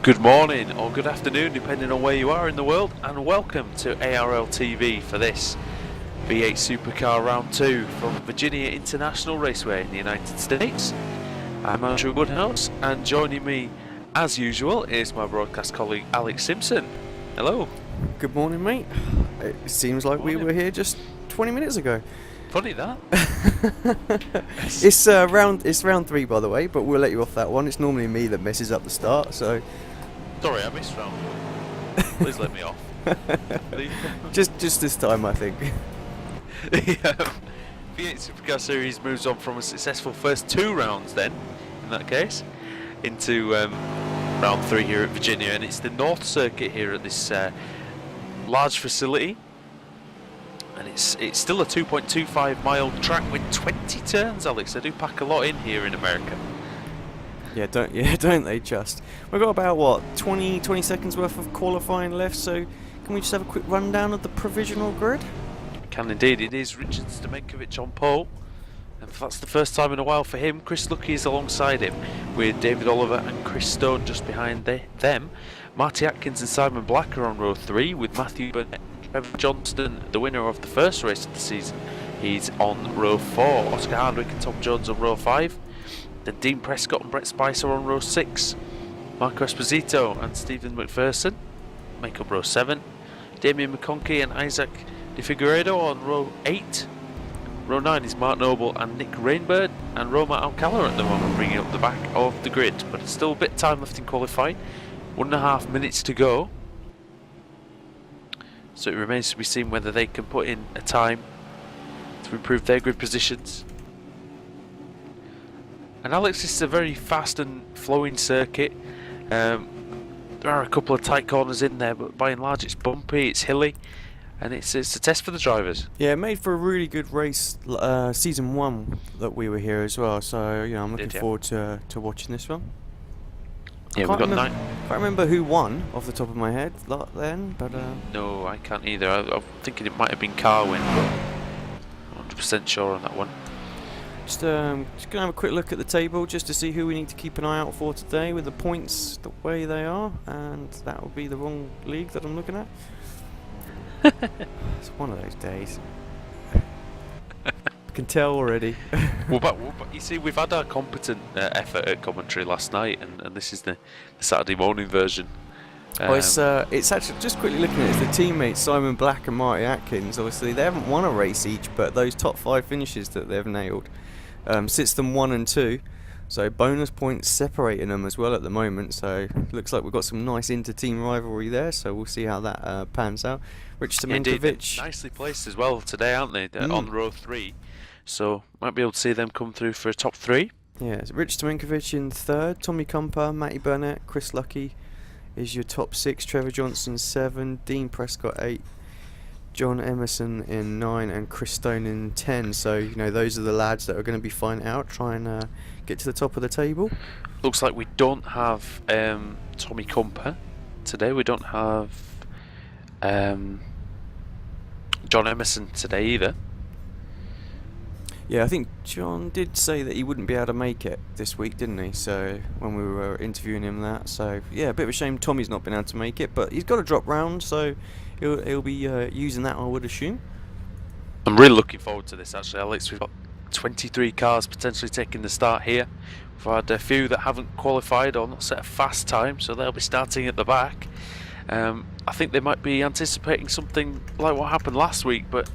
Good morning or good afternoon depending on where you are in the world, and welcome to ARL-TV for this V8 SuperCar Round 2 from Virginia International Raceway in the United States. I'm Marty Woodhouse, and joining me as usual is my broadcast colleague Alex Simpson. Hello. Good morning, mate. It seems like we were here just 20 minutes ago. Funny that. It's round 3, by the way, but we'll let you off that one. It's normally me that messes up the start, so... Sorry, I missed round 1. Please let me off. just this time, I think. The V8 SuperCar Series moves on from a successful first 2 rounds then, in that case, into round 3 here at Virginia, and it's the North Circuit here at this large facility. And it's still a 2.25 mile track with 20 turns, Alex. They do pack a lot in here in America. Yeah, don't they just? We've got about, what, 20 seconds worth of qualifying left, so can we just have a quick rundown of the provisional grid? We can indeed. It is Richard Stamenkovic on pole, and that's the first time in a while for him. Chris Lucky is alongside him, with David Oliver and Chris Stone just behind them. Marty Atkins and Simon Black are on row 3, with Matthew Burnett and Trevor Johnston, the winner of the first race of the season. He's on row 4. Oscar Hardwick and Tom Jones on row 5. Then Dean Prescott and Brett Spicer on row 6. Marco Esposito and Stephen McPherson make up row 7. Damien McConkey and Isaac De Figueiredo on row 8. Row 9 is Mark Noble and Nick Rainbird, and Roma Alcala at the moment bringing up the back of the grid. But it's still a bit of time left in qualifying. 1.5 minutes to go. So it remains to be seen whether they can put in a time to improve their grid positions. And Alex, this is a very fast and flowing circuit. There are a couple of tight corners in there, but by and large it's bumpy, it's hilly, and it's a test for the drivers. Yeah, made for a really good race season 1 that we were here as well, so I'm looking forward to watching this one. Yeah, we've got 9. I can't remember who won off the top of my head then, but... No, I can't either. I'm thinking it might have been Carwin. 100% sure on that one. Just going to have a quick look at the table just to see who we need to keep an eye out for today with the points the way they are, and that will be the wrong league that I'm looking at. It's one of those days. I can tell already. But you see, we've had our competent effort at commentary last night, and this is the Saturday morning version. It's actually, just quickly looking at it, it's the teammates Simon Black and Marty Atkins. Obviously they haven't won a race each, but those top 5 finishes that they've nailed sits them 1 and 2, so bonus points separating them as well at the moment. So looks like we've got some nice inter-team rivalry there, so we'll see how that pans out. Rich Stamenkovic, nicely placed as well today, aren't they? On row 3, so might be able to see them come through for a top 3. Yeah, Rich Stamenkovic in 3rd, Tommy Kumper, Matty Burnett, Chris Lucky is your top 6, Trevor Johnson 7, Dean Prescott 8, John Emerson in 9, and Chris Stone in 10. So those are the lads that are going to be fighting out, try and get to the top of the table. Looks like we don't have Tommy Kumper today. We don't have John Emerson today either. Yeah, I think John did say that he wouldn't be able to make it this week, didn't he? So when we were interviewing him, so yeah, a bit of a shame Tommy's not been able to make it, but he's got a drop round, so he'll be using that, I would assume. I'm really looking forward to this actually, Alex. We've got 23 cars potentially taking the start here. We've had a few that haven't qualified or not set a fast time, so they'll be starting at the back. I think they might be anticipating something like what happened last week, but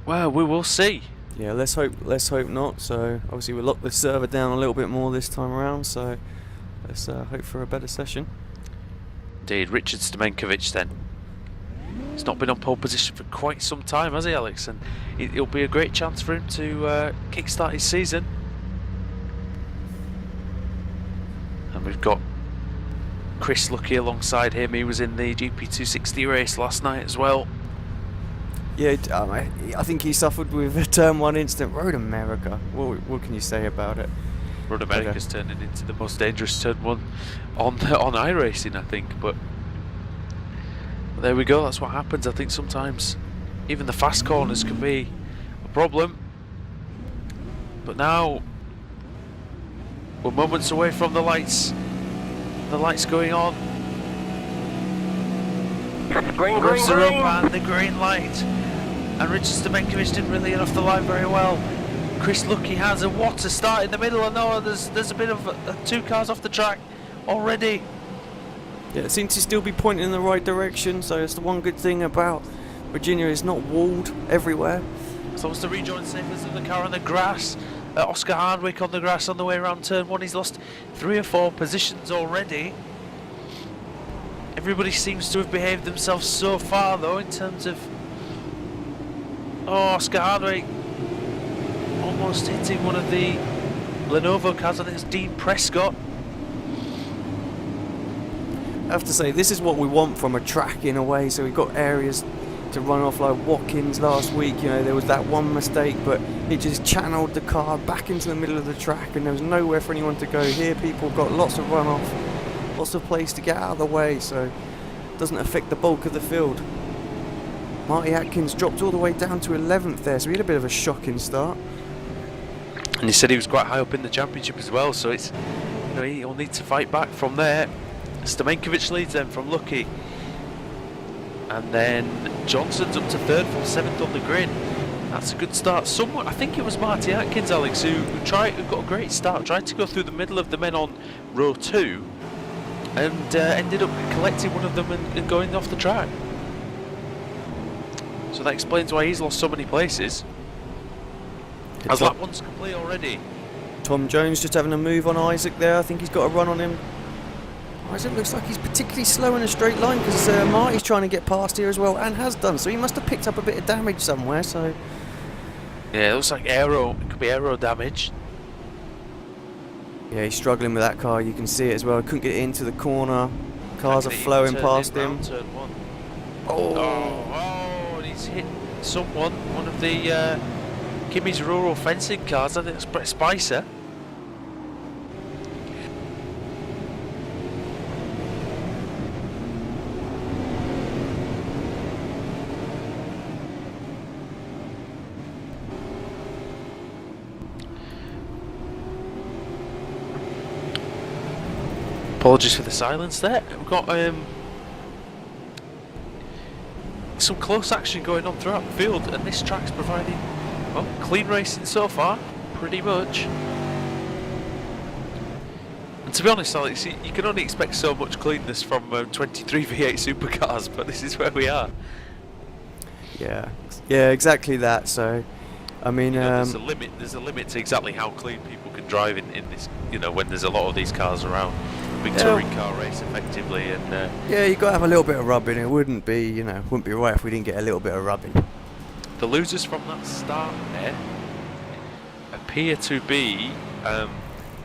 well, we will see. Yeah, let's hope not. So obviously we'll lock the server down a little bit more this time around, so let's hope for a better session. Indeed. Richard Stamenkovic then. He's not been on pole position for quite some time, has he, Alex? And it'll be a great chance for him to kickstart his season. And we've got Chris Lucky alongside him. He was in the GP260 race last night as well. Yeah, I think he suffered with a Turn 1 incident. Road America. What can you say about it? Road America's turning into the most dangerous Turn 1 on iRacing, I think. But there we go. That's what happens. I think sometimes even the fast corners can be a problem. But now we're moments away from the lights. the lights going on. Green, Revs green, are up green. and the green light. And Richard Stamenkovic didn't really get off the line very well. Chris Lucky has a what a start in the middle, and no, there's a bit of 2 cars off the track already. Yeah, it seems to still be pointing in the right direction, so it's the one good thing about Virginia, is not walled everywhere. So wants to rejoin safest of the car on the grass. Oscar Hardwick on the grass on the way around turn 1. He's lost 3 or 4 positions already. Everybody seems to have behaved themselves so far though in terms of... Oh, Oscar Hardwick almost hitting one of the Lenovo cars. I think it's Dean Prescott. I have to say, this is what we want from a track in a way. So we've got areas to run off, like Watkins last week. You know, there was that one mistake, but it just channeled the car back into the middle of the track, and there was nowhere for anyone to go. Here, people got lots of runoff, lots of place to get out of the way, so it doesn't affect the bulk of the field. Marty Atkins dropped all the way down to 11th there, so he had a bit of a shocking start. And he said he was quite high up in the championship as well, so it's, you know, he'll need to fight back from there. Stamenkovic leads them from Lucky, and then Johnson's up to 3rd from 7th on the grid. That's a good start. Somewhat, I think it was Marty Atkins, Alex, who got a great start, tried to go through the middle of the men on row 2, and ended up collecting one of them and going off the track. So that explains why he's lost so many places. As lap 1's complete already. Tom Jones just having a move on Isaac there. I think he's got a run on him. Isaac looks like he's particularly slow in a straight line, because Marty's trying to get past here as well, and has done, so he must have picked up a bit of damage somewhere. So yeah, it looks like aero. It could be aero damage. yeah, he's struggling with that car. You can see it as well. Couldn't get into the corner. Cars are flowing past him. Turn 1. Oh. Oh, and he's hit someone. One of the Kimmy's rural fencing cars. I think it's Brett Spicer. Apologies for the silence there. We've got some close action going on throughout the field, and this track's providing, well, clean racing so far, pretty much. And to be honest, Alex, you can only expect so much cleanness from 23 V8 supercars, but this is where we are. Yeah, exactly that. So, I mean, You know, there's a limit to exactly how clean people can drive in this. You know, when there's a lot of these cars around. Big touring car race, effectively, and yeah, you got to have a little bit of rubbing. It wouldn't be right if we didn't get a little bit of rubbing. the losers from that start there appear to be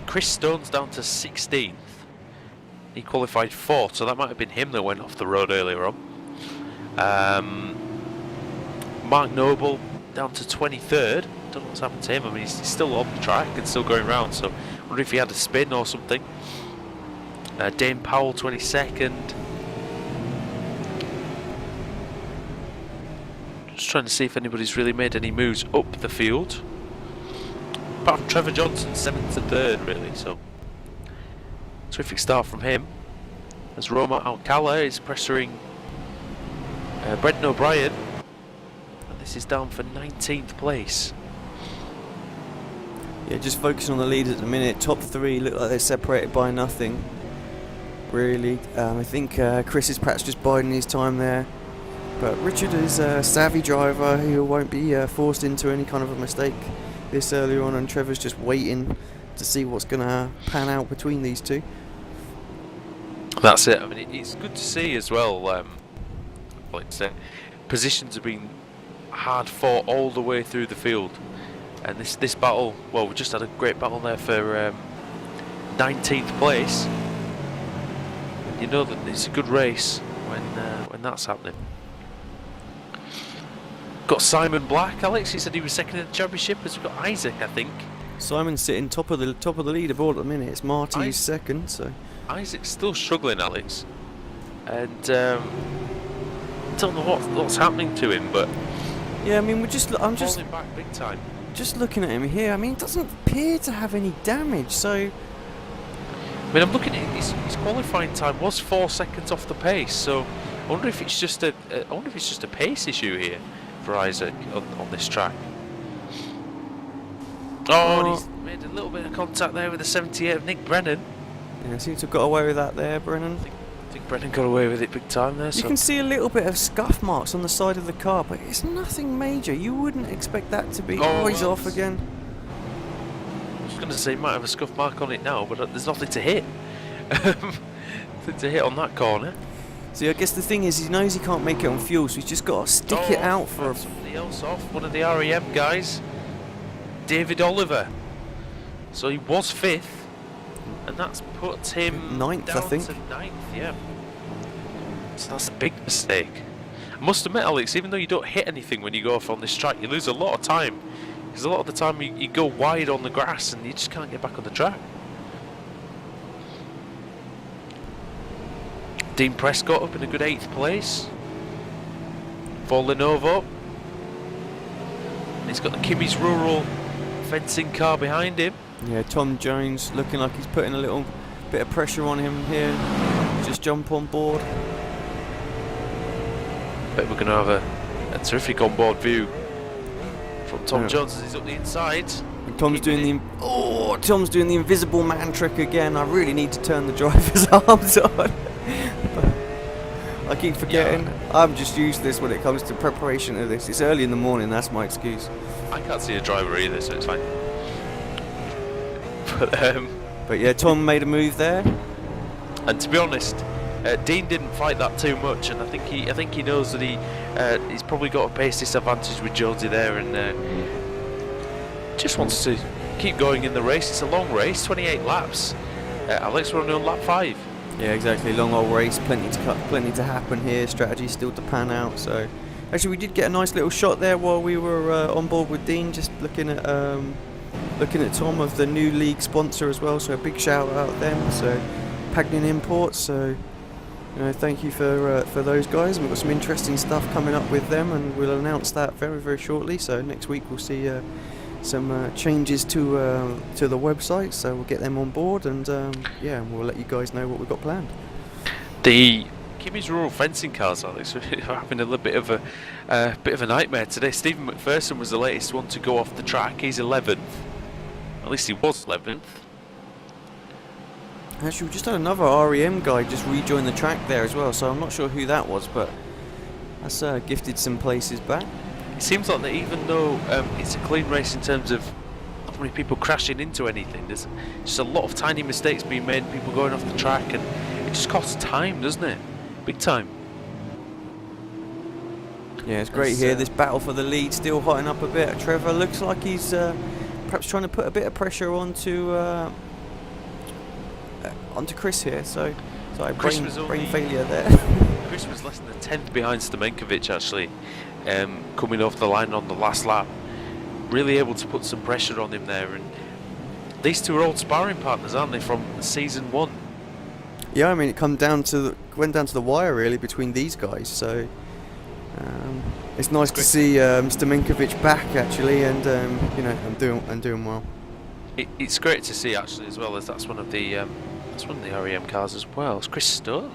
Chris Stone's down to 16th. He qualified 4th, so that might have been him that went off the road earlier on. Mark Noble down to 23rd. Don't know what's happened to him. I mean, he's still on the track and still going round, so I wonder if he had a spin or something. Dane Powell 22nd. Just trying to see if anybody's really made any moves up the field. Apart from Trevor Johnson, 7th to 3rd, really. So terrific start from him. As Roma Alcala is pressuring Brendan O'Brien, and this is down for 19th place. Yeah, just focusing on the lead at the minute. Top 3 look like they're separated by nothing, really. I think Chris is perhaps just biding his time there, but Richard is a savvy driver who won't be forced into any kind of a mistake this early on, and Trevor's just waiting to see what's going to pan out between these two. That's it. I mean, it's good to see as well. Like I said, positions have been hard fought all the way through the field, and this battle. Well, we just had a great battle there for 19th place. You know that it's a good race when that's happening. Got Simon Black, Alex. He said he was second in the championship. As we've got Isaac, I think. Simon's sitting top of the leaderboard at the minute. It's Marty who's second. So Isaac's still struggling, Alex, and don't know what's happening to him, but yeah, I mean, I'm just falling back big time. Just looking at him here. I mean, he doesn't appear to have any damage. So I mean, I'm looking at his qualifying time was 4 seconds off the pace, so I wonder if it's just a pace issue here for Isaac on this track. Oh, and he's made a little bit of contact there with the 78 of Nick Brennan. Yeah, seems to have got away with that there, Brennan. I think Brennan got away with it big time there. You can see a little bit of scuff marks on the side of the car, but it's nothing major. You wouldn't expect that to be. Oh, he's off again. I was going to say he might have a scuff mark on it now, but there's nothing to hit. Nothing to hit on that corner. See, I guess the thing is, he knows he can't make it on fuel, so he's just got to stick it out for somebody else off. One of the REM guys, David Oliver. So he was 5th, and that's put him 9th, down I think. to 9th, yeah. So that's a big mistake. I must admit, Alex, even though you don't hit anything when you go off on this track, you lose a lot of time. Because a lot of the time you go wide on the grass and you just can't get back on the track. Dean Prescott up in a good 8th place for Lenovo. And he's got the Kimmy's Rural fencing car behind him. Yeah, Tom Jones looking like he's putting a little bit of pressure on him here. Just jump on board. Bet we're going to have a terrific onboard view from Tom Jones as he's up the inside. And Tom's doing the invisible man trick again. I really need to turn the driver's arms on. I keep forgetting. Yeah. I'm just used to this when it comes to preparation of this. It's early in the morning, that's my excuse. I can't see a driver either, so it's fine. But yeah, Tom made a move there. And to be honest, Dean didn't fight that too much, and I think he knows that he's probably got a pace disadvantage with Jonesy there, and just wants to keep going in the race. It's a long race, 28 laps. Alex, we're only on lap 5. Yeah, exactly. Long old race, plenty to happen here. Strategy still to pan out. So, actually, we did get a nice little shot there while we were on board with Dean, just looking at Tom of the new league sponsor as well. So a big shout out them. So Pagnin Imports. So thank you for those guys. And we've got some interesting stuff coming up with them, and we'll announce that very, very shortly. So next week we'll see some changes to the website, so we'll get them on board, and yeah, we'll let you guys know what we've got planned. The Kimmy's Rural fencing cars, Alex, are having a little bit of a nightmare today. Stephen McPherson was the latest one to go off the track. He's 11th. At least he was 11th. Actually, we just had another REM guy just rejoin the track there as well, so I'm not sure who that was, but that's gifted some places back. It seems like that even though it's a clean race in terms of not many people crashing into anything, there's just a lot of tiny mistakes being made, people going off the track, and it just costs time, doesn't it? Big time. Yeah, it's great here. This battle for the lead still hotting up a bit. Trevor looks like he's perhaps trying to put a bit of pressure onto Chris here. So brain failure there. Chris was less than a tenth behind Stamenkovic actually. Coming off the line on the last lap, really able to put some pressure on him there, and these two are old sparring partners, aren't they, from season 1? Yeah, I mean it went down to the wire really between these guys, so it's nice to see Stamenkovic back actually, and and doing well. It's great to see actually, as well, as that's one of the REM cars as well. It's Chris Stone.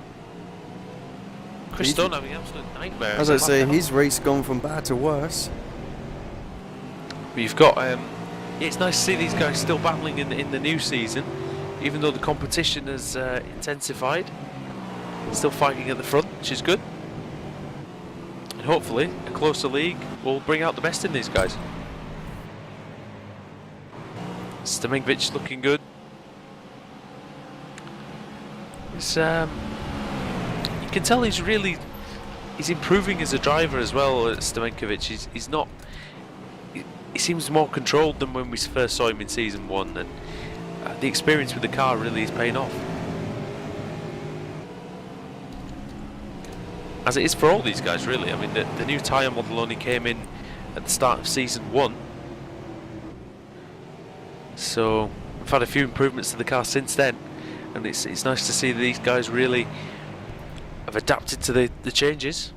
Chris Stone having an absolute nightmare. As I say, his race gone from bad to worse. We've got. It's nice to see these guys still battling in the new season, even though the competition has intensified. Still fighting at the front, which is good. And hopefully, a closer league will bring out the best in these guys. Stamenkovic looking good. It's you can tell he's improving as a driver as well. Stamenkovic, he's not. He seems more controlled than when we first saw him in season 1, and the experience with the car really is paying off. As it is for all these guys, really. I mean, the new tyre model only came in at the start of season 1, so we've had a few improvements to the car since then, and it's nice to see that these guys really have adapted to the changes.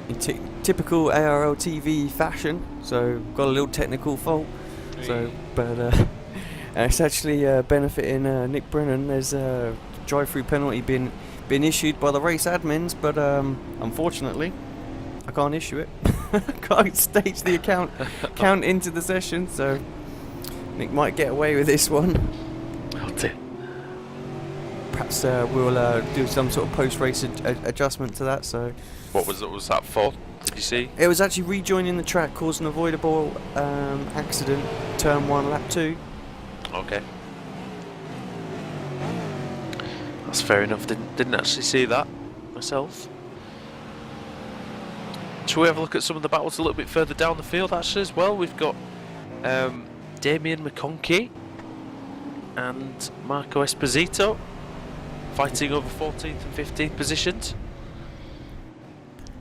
In typical ARL-TV fashion, so got a little technical fault. So, but it's actually benefiting Nick Brennan. There's a drive-through penalty been issued by the race admins, but unfortunately, I can't issue it. I can't stage the count into the session, so Nick might get away with this one. Oh dear. Perhaps we'll do some sort of post-race adjustment to that. So, What was that for? Did you see? it was actually rejoining the track caused an avoidable accident, turn 1, lap 2. Okay. That's fair enough. Didn't actually see that myself. Shall we have a look at some of the battles a little bit further down the field actually as well? We've got Damien McConkey and Marco Esposito fighting over 14th and 15th positions.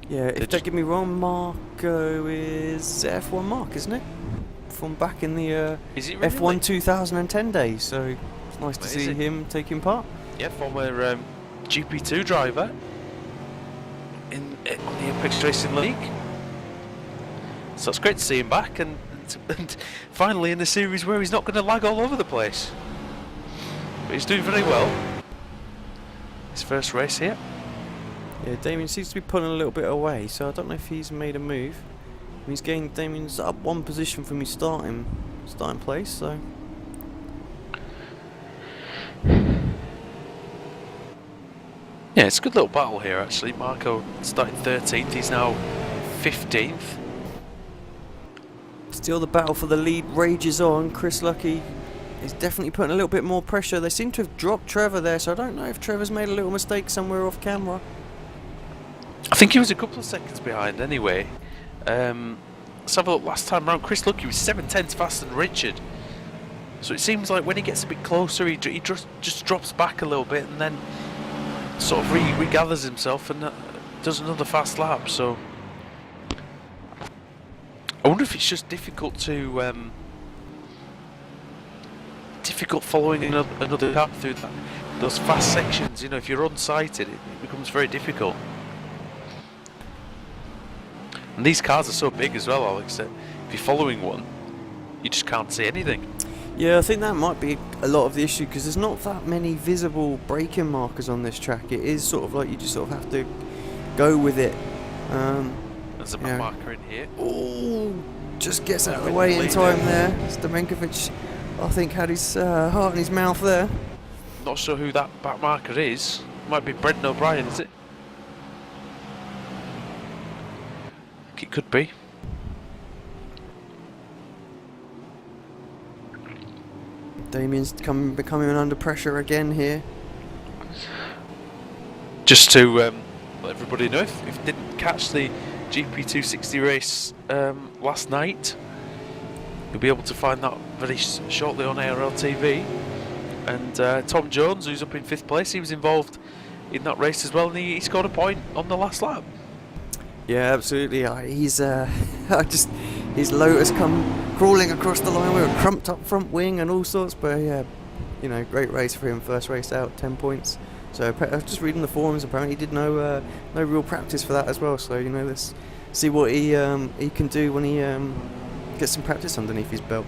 Yeah, if don't get me wrong, Marco is F1 Mark, isn't it? From back in the Is it really? F1 2010 days, so it's nice to see him taking part. Yeah, former GP2 driver on the Apex Racing League. So it's great to see him back and finally in a series where he's not going to lag all over the place. But he's doing very well. His first race here. Yeah, Damien seems to be pulling a little bit away, so I don't know if he's made a move. He's gained Damien's up one position from his starting place, so. Yeah, it's a good little battle here actually. Marco started 13th, he's now 15th. Still the battle for the lead rages on. Chris Lucky is definitely putting a little bit more pressure. They seem to have dropped Trevor there, so I don't know if Trevor's made a little mistake somewhere off camera. I think he was a couple of seconds behind anyway. Let's have a look. Last time round, Chris Lucky was 7/10 faster than Richard. So it seems like when he gets a bit closer, he just drops back a little bit and then sort of regathers himself and does another fast lap. So I wonder if it's just difficult to difficult following another car through those fast sections. You know, if you're unsighted, it becomes very difficult. And these cars are so big as well, Alex, that if you're following one, you just can't see anything. Yeah, I think that might be a lot of the issue because there's not that many visible braking markers on this track. It is sort of like you just sort of have to go with it. There's a marker in here. Oh, just gets out of the way in time there. Stamenkovic, I think, had his heart in his mouth there. Not sure who that back marker is. Might be Brendan O'Brien, is it? I think it could be. Damien's becoming under pressure again here. Just to let everybody know, if you didn't catch the GP260 race last night, you'll be able to find that very shortly on ARL-TV. And Tom Jones, who's up in 5th place, he was involved in that race as well, and he scored a point on the last lap. Yeah, absolutely. He's his Lotus come crawling across the line with a crumped up front wing and all sorts. But yeah, you know, great race for him. First race out, 10 points. So I was just reading the forums. Apparently, he did no real practice for that as well. So you know, let's see what he can do when he gets some practice underneath his belt.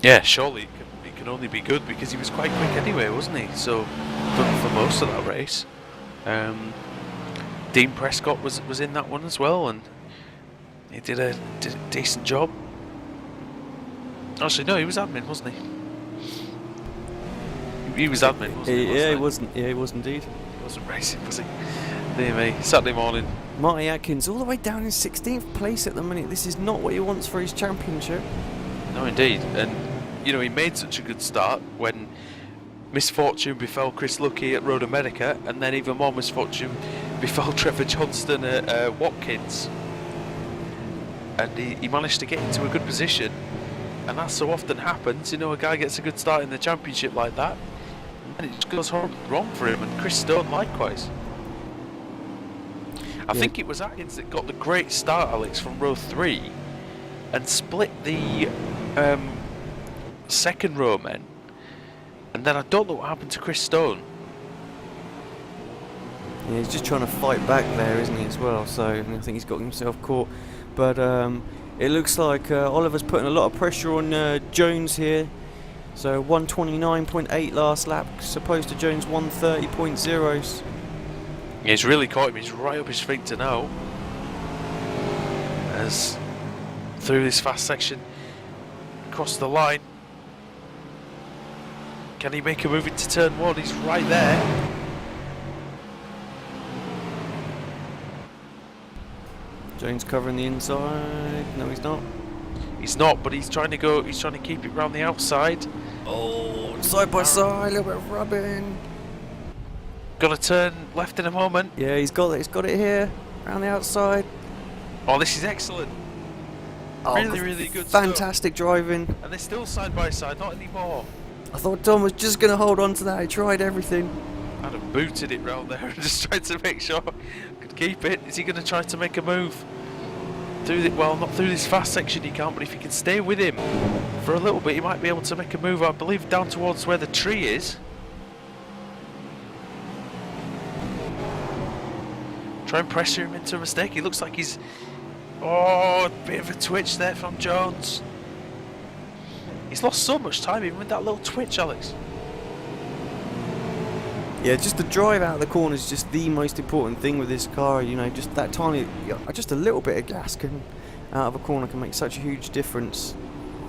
Yeah, surely it can only be good because he was quite quick anyway, wasn't he? So for most of that race. Dean Prescott was in that one as well, and he did a decent job. Actually, no, he was admin, wasn't he? He was admin, wasn't he? Yeah, he wasn't. Yeah, he was indeed. He wasn't racing, was he? Dear me, Saturday morning. Marty Atkins, all the way down in 16th place at the minute. This is not what he wants for his championship. No, indeed. And you know, he made such a good start when misfortune befell Chris Lucky at Road America, and then even more misfortune befell Trevor Johnston at Watkins. And he managed to get into a good position, and that so often happens. You know, a guy gets a good start in the championship like that, and it just goes wrong for him. And Chris Stone likewise. I think it was Atkins that got the great start, Alex, from row 3, and split the second row men. And then I don't know what happened to Chris Stone. Yeah, he's just trying to fight back there, isn't he, as well? So I think he's got himself caught. But it looks like Oliver's putting a lot of pressure on Jones here. So 129.8 last lap, as opposed to Jones 130.0. He's really caught him. He's right up his feet to now. As through this fast section, across the line. Can he make a move into turn 1? He's right there. Jones covering the inside. No, he's not. He's not, but he's trying to go. He's trying to keep it round the outside. Oh, side by side, a little bit of rubbing. Got to turn left in a moment. Yeah, he's got it. He's got it here, around the outside. Oh, this is excellent. Oh, really good fantastic driving. And they're still side by side, not anymore. I thought Tom was just going to hold on to that. He tried everything. I'd have booted it round there and just tried to make sure I could keep it. Is he going to try to make a move? Well, not through this fast section he can't, but if he can stay with him for a little bit, he might be able to make a move, I believe, down towards where the tree is. Try and pressure him into a mistake. He looks like he's... Oh, a bit of a twitch there from Jones. He's lost so much time even with that little twitch, Alex. Yeah, just the drive out of the corner is just the most important thing with this car. You know, just that tiny, just a little bit of gas can out of a corner can make such a huge difference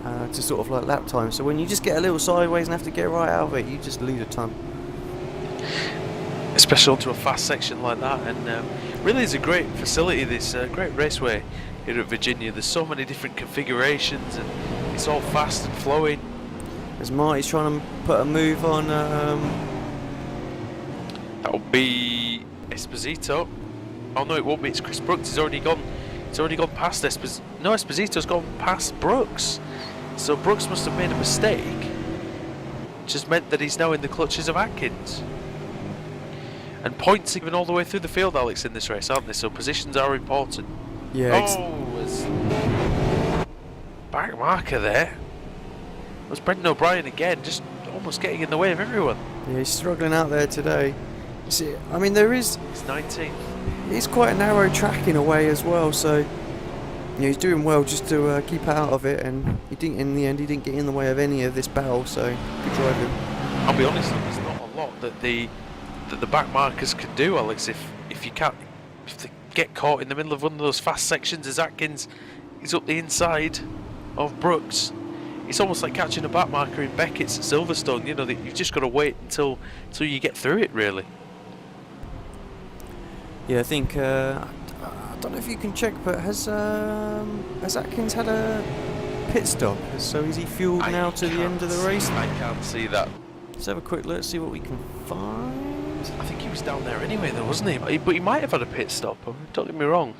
to sort of like lap time. So when you just get a little sideways and have to get right out of it, you just lose a ton. Especially onto a fast section like that, and really is a great facility, this great raceway here at Virginia. There's so many different configurations and it's all fast and flowing. As Marty's trying to put a move on, that'll be Esposito. Oh no, it won't be, it's Chris Brooks. He's already gone past Esposito. No, Esposito's gone past Brooks. So Brooks must have made a mistake, which has meant that he's now in the clutches of Atkins. And points even all the way through the field, Alex, in this race, aren't they? So positions are important. yeah, Back marker there. It was Brendan O'Brien again, just almost getting in the way of everyone. yeah, he's struggling out there today. See, I mean, He's 19th. It's quite a narrow track in a way as well, so yeah, he's doing well just to keep out of it, and he didn't. In the end, he didn't get in the way of any of this battle. So good driving. I'll be honest, there's not a lot that the back markers can do, Alex. If they get caught in the middle of one of those fast sections as Atkins is up the inside of Brooks, it's almost like catching a back marker in Beckett's at Silverstone. You know that you've just got to wait until you get through it, really. Yeah, I think I don't know if you can check, but has Atkins had a pit stop? So is he fueled now to the end of the race? I can't see that. Let's have a quick look, see what we can find. I think he was down there anyway, though, wasn't he? But he might have had a pit stop. Don't get me wrong.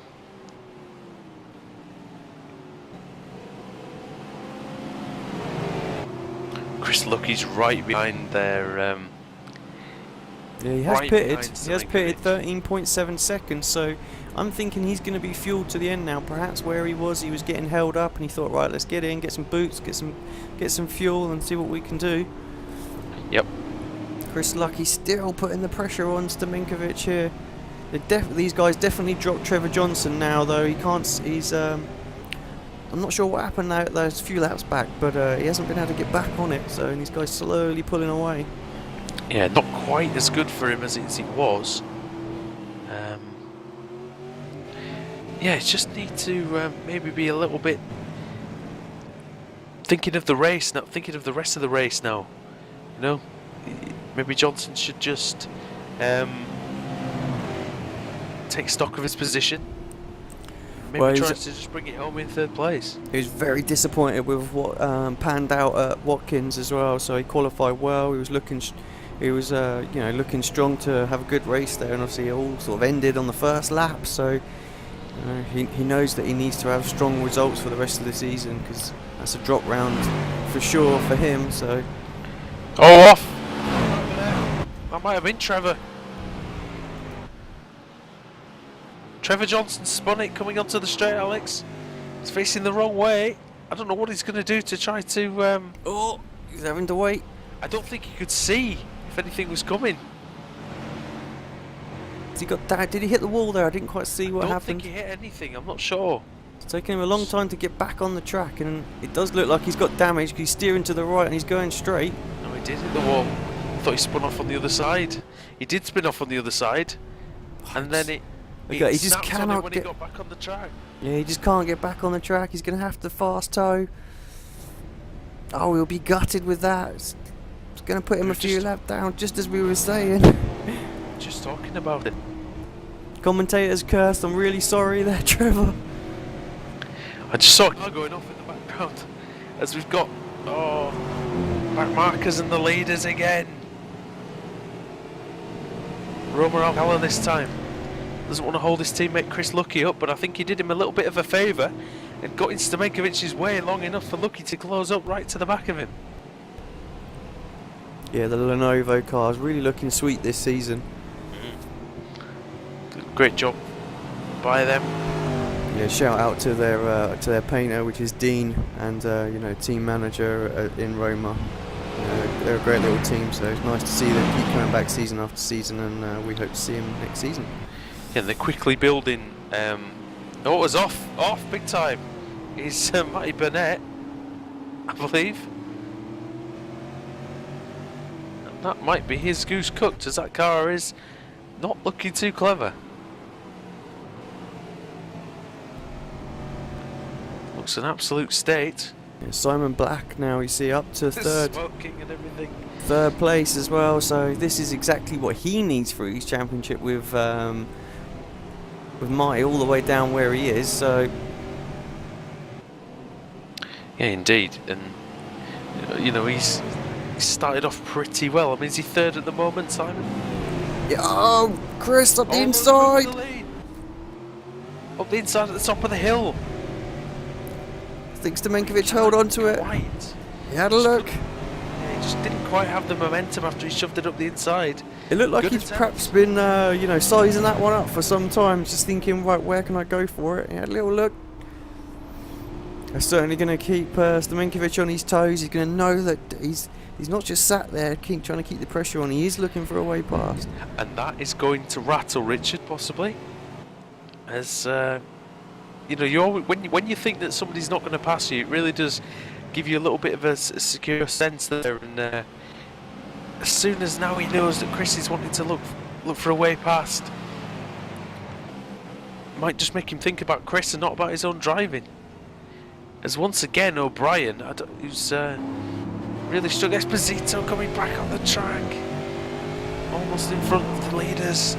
Chris Lucky's right behind their. Yeah, he has right pitted. behind He has pitted 13.7 seconds. So I'm thinking he's going to be fueled to the end now. Perhaps where he was getting held up, and he thought, right, let's get in, get some boots, get some fuel, and see what we can do. Yep. Chris Lucky still putting the pressure on Staminkovic here. These guys definitely dropped Trevor Johnson now, though. He can't. He's. I'm not sure what happened those few laps back, but he hasn't been able to get back on it. So and these guys slowly pulling away. Yeah, not quite as good for him as it was. Yeah, just need to maybe be a little bit thinking of the race, not thinking of the rest of the race now. You know, maybe Johnson should just take stock of his position. Maybe try to just bring it home in third place. He was very disappointed with what panned out at Watkins as well. So he qualified well. He was looking. Looking strong to have a good race there, and obviously it all sort of ended on the first lap. So he knows that he needs to have strong results for the rest of the season, because that's a drop round for sure for him. So off. That might have been Trevor. Trevor Johnson spun it coming onto the straight, Alex. He's facing the wrong way. I don't know what he's going to do to try to. He's having to wait. I don't think he could see if anything was coming. Did he hit the wall there? I didn't quite see what happened. I don't think he hit anything. I'm not sure. It's taking him a long time to get back on the track, and it does look like he's got damage because he's steering to the right and he's going straight. No, he did hit the wall. I thought he spun off on the other side. He did spin off on the other side, and then it he just snapped on him cannot when get he got back on the track. Yeah, he just can't get back on the track. He's going to have to fast toe. Oh, he'll be gutted with that. It's going to put him a few laps down, just as we were saying. Just talking about it. Commentators cursed. I'm really sorry there, Trevor. I just saw a car going off in the background as we've got back markers and the leaders again. Romer Alcala this time doesn't want to hold his teammate Chris Lucky up, but I think he did him a little bit of a favour and got in Stamenkovic's way long enough for Lucky to close up right to the back of him. Yeah, the Lenovo car is really looking sweet this season. Great job by them. Yeah, shout out to their painter, which is Dean, and you know, team manager in Roma. They're a great little team, so it's nice to see them keep coming back season after season, and we hope to see them next season. Yeah, they're quickly building. Oh, it was off big time. It's Marty Burnett, I believe. And that might be his goose cooked, as that car is not looking too clever. Looks an absolute state. Yeah, Simon Black now, you see, up to third. Smoking and everything. Third place as well, so this is exactly what he needs for his championship with Marty all the way down where he is. So yeah, indeed, and you know, he's started off pretty well. I mean, is he third at the moment, Simon? yeah, oh, Chris up the inside. Up the inside at the top of the hill. I think Stamenkovic held on to it. Quite. He had a look. Yeah, he just didn't quite have the momentum after he shoved it up the inside. It looked like Good he's attempt. perhaps been, you know, sizing that one up for some time, just thinking, right, where can I go for it? He had a little look. They're certainly going to keep Stamenkovic on his toes. He's going to know that he's not just sat there trying to keep the pressure on. He is looking for a way past. And that is going to rattle Richard, possibly. As you know, you always, when you think that somebody's not going to pass you, it really does give you a little bit of a secure sense there. And as soon as now he knows that Chris is wanting to look for a way past, might just make him think about Chris and not about his own driving. As once again O'Brien, who's really struck, Esposito coming back on the track, almost in front of the leaders.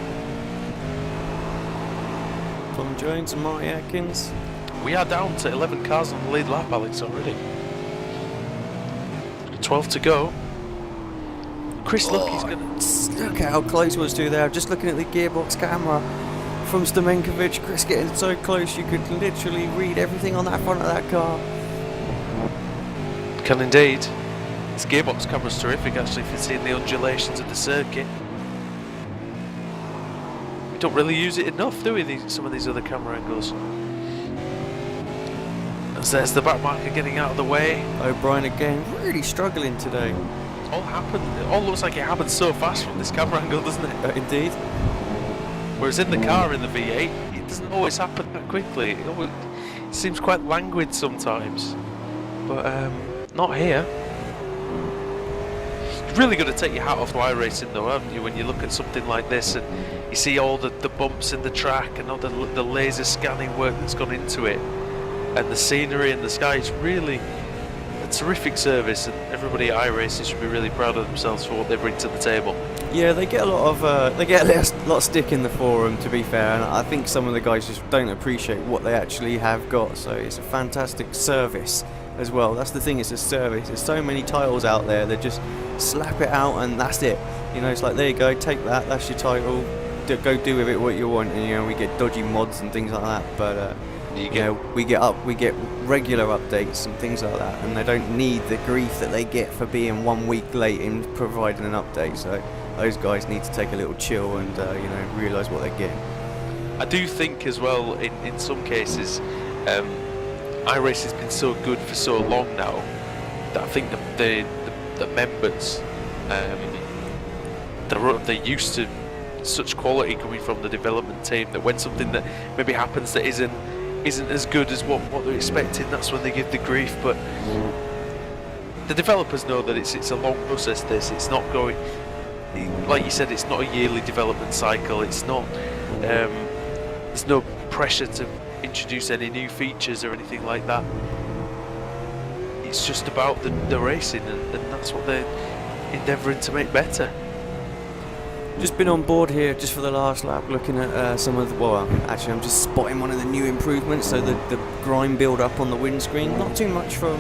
Tom Jones and Marty Atkins. We are down to 11 cars on the lead lap, Alex, already. 12 to go. Chris Lucky's gonna... Look at how close it was to there. Just looking at the gearbox camera from Stamenkovic. Chris getting so close you could literally read everything on that front of that car. Can indeed. This gearbox camera's terrific, actually, for seeing the undulations of the circuit. We don't really use it enough, do we, some of these other camera angles. As there's the back marker getting out of the way. O'Brien again, really struggling today. It all looks like it happened so fast from this camera angle, doesn't it? Indeed. Whereas in the car, in the V8, it doesn't always happen that quickly. It seems quite languid sometimes. But not here. You've really got to take your hat off to iRacing though, haven't you, when you look at something like this and you see all the bumps in the track and all the laser scanning work that's gone into it, and the scenery and the sky. Is really a terrific service, and everybody at iRacing should be really proud of themselves for what they bring to the table. Yeah, they get a lot of stick in the forum, to be fair, and I think some of the guys just don't appreciate what they actually have got. So it's a fantastic service as well. That's the thing, it's a service. There's so many titles out there that just slap it out and that's it. You know, it's like, there you go, take that, that's your title, go do with it what you want. And you know, we get dodgy mods and things like that, but we get regular updates and things like that, and they don't need the grief that they get for being 1 week late in providing an update. So those guys need to take a little chill and you know, realise what they're getting. I do think as well, in some cases, iRacing has been so good for so long now that I think the members, they're used to such quality coming from the development team, that when something that maybe happens that isn't isn't as good as what they're expecting, that's when they give the grief. But the developers know that it's a long process. It's not going, like you said, it's not a yearly development cycle. It's not. There's no pressure to introduce any new features or anything like that. It's just about the racing, and that's what they're endeavouring to make better. Just been on board here just for the last lap, looking at some of the, well, actually I'm just spotting one of the new improvements. So the grime build up on the windscreen, not too much from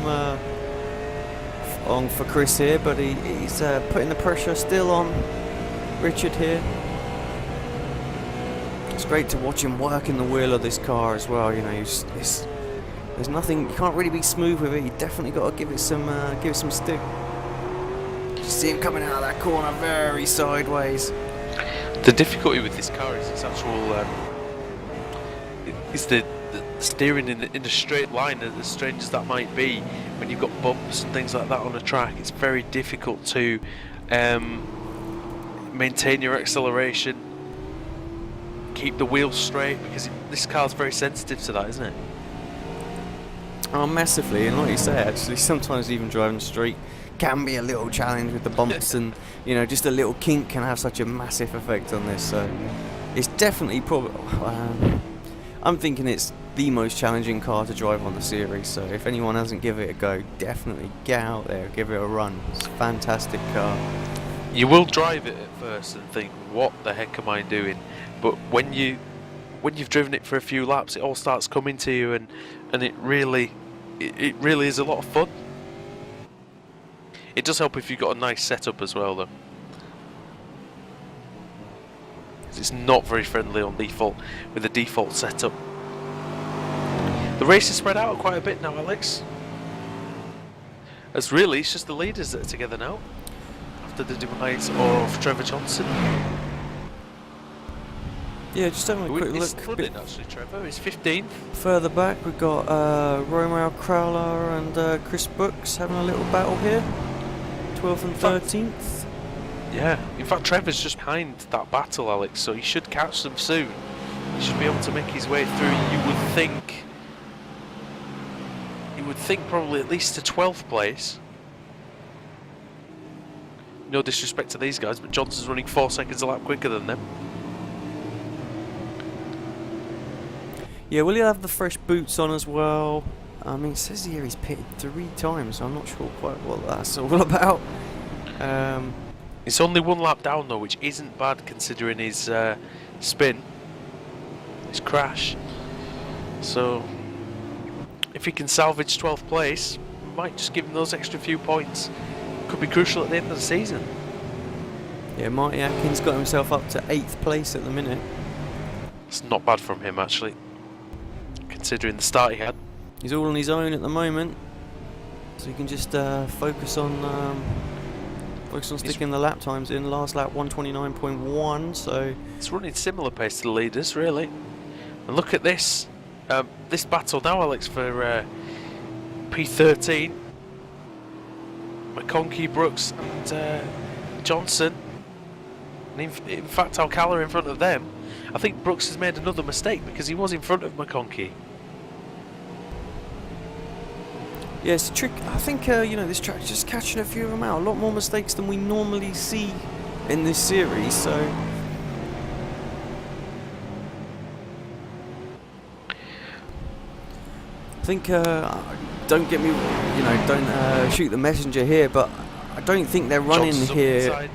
for Chris here, but he's putting the pressure still on Richard here. It's great to watch him working the wheel of this car as well. You know, there's nothing, you can't really be smooth with it. You definitely got to give it some stick. You see him coming out of that corner very sideways. The difficulty with this car is its actual is the steering in a straight line, as strange as that might be. When you've got bumps and things like that on a track, it's very difficult to maintain your acceleration, keep the wheels straight, because this car's very sensitive to that, isn't it? Oh, massively. And like you say, actually, sometimes even driving straight can be a little challenge with the bumps, and you know, just a little kink can have such a massive effect on this. So it's definitely probably I'm thinking it's the most challenging car to drive on the series. So if anyone hasn't given it a go, definitely get out there, give it a run. It's a fantastic car. You will drive it at first and think, what the heck am I doing? But when you've driven it for a few laps, it all starts coming to you, and it really is a lot of fun. It does help if you've got a nice setup as well, though. It's not very friendly on default with the default setup. The race is spread out quite a bit now, Alex. It's just the leaders that are together now after the demise of Trevor Johnson. Yeah, just having a quick look. Running, actually, Trevor. He's 15th. Further back, we've got Romeo Crowler and Chris Brooks having a little battle here. 12th and 13th. Yeah, in fact, Trevor's just behind that battle, Alex, so he should catch them soon. He should be able to make his way through. You would think probably at least to 12th place. No disrespect to these guys, but Johnson's running 4 seconds a lap quicker than them. Yeah, will he have the fresh boots on as well? I mean, it says here he's pitted 3 times, so I'm not sure quite what that's all about. It's only 1 lap down though, which isn't bad considering his spin, his crash. So if he can salvage 12th place, might just give him those extra few points. Could be crucial at the end of the season. Yeah, Marty Atkins got himself up to 8th place at the minute. It's not bad from him actually, considering the start he had. He's all on his own at the moment, so he can just focus on sticking the lap times in. Last lap 129.1, so it's running similar pace to the leaders, really. And look at this this battle now, Alex, for P13. McConkey, Brooks and Johnson. And in fact, Alcala in front of them. I think Brooks has made another mistake because he was in front of McConkey. Yeah, it's a trick. I think you know, this track's just catching a few of them out. A lot more mistakes than we normally see in this series. So I think don't get me, you know, don't shoot the messenger here, but I don't think they're running here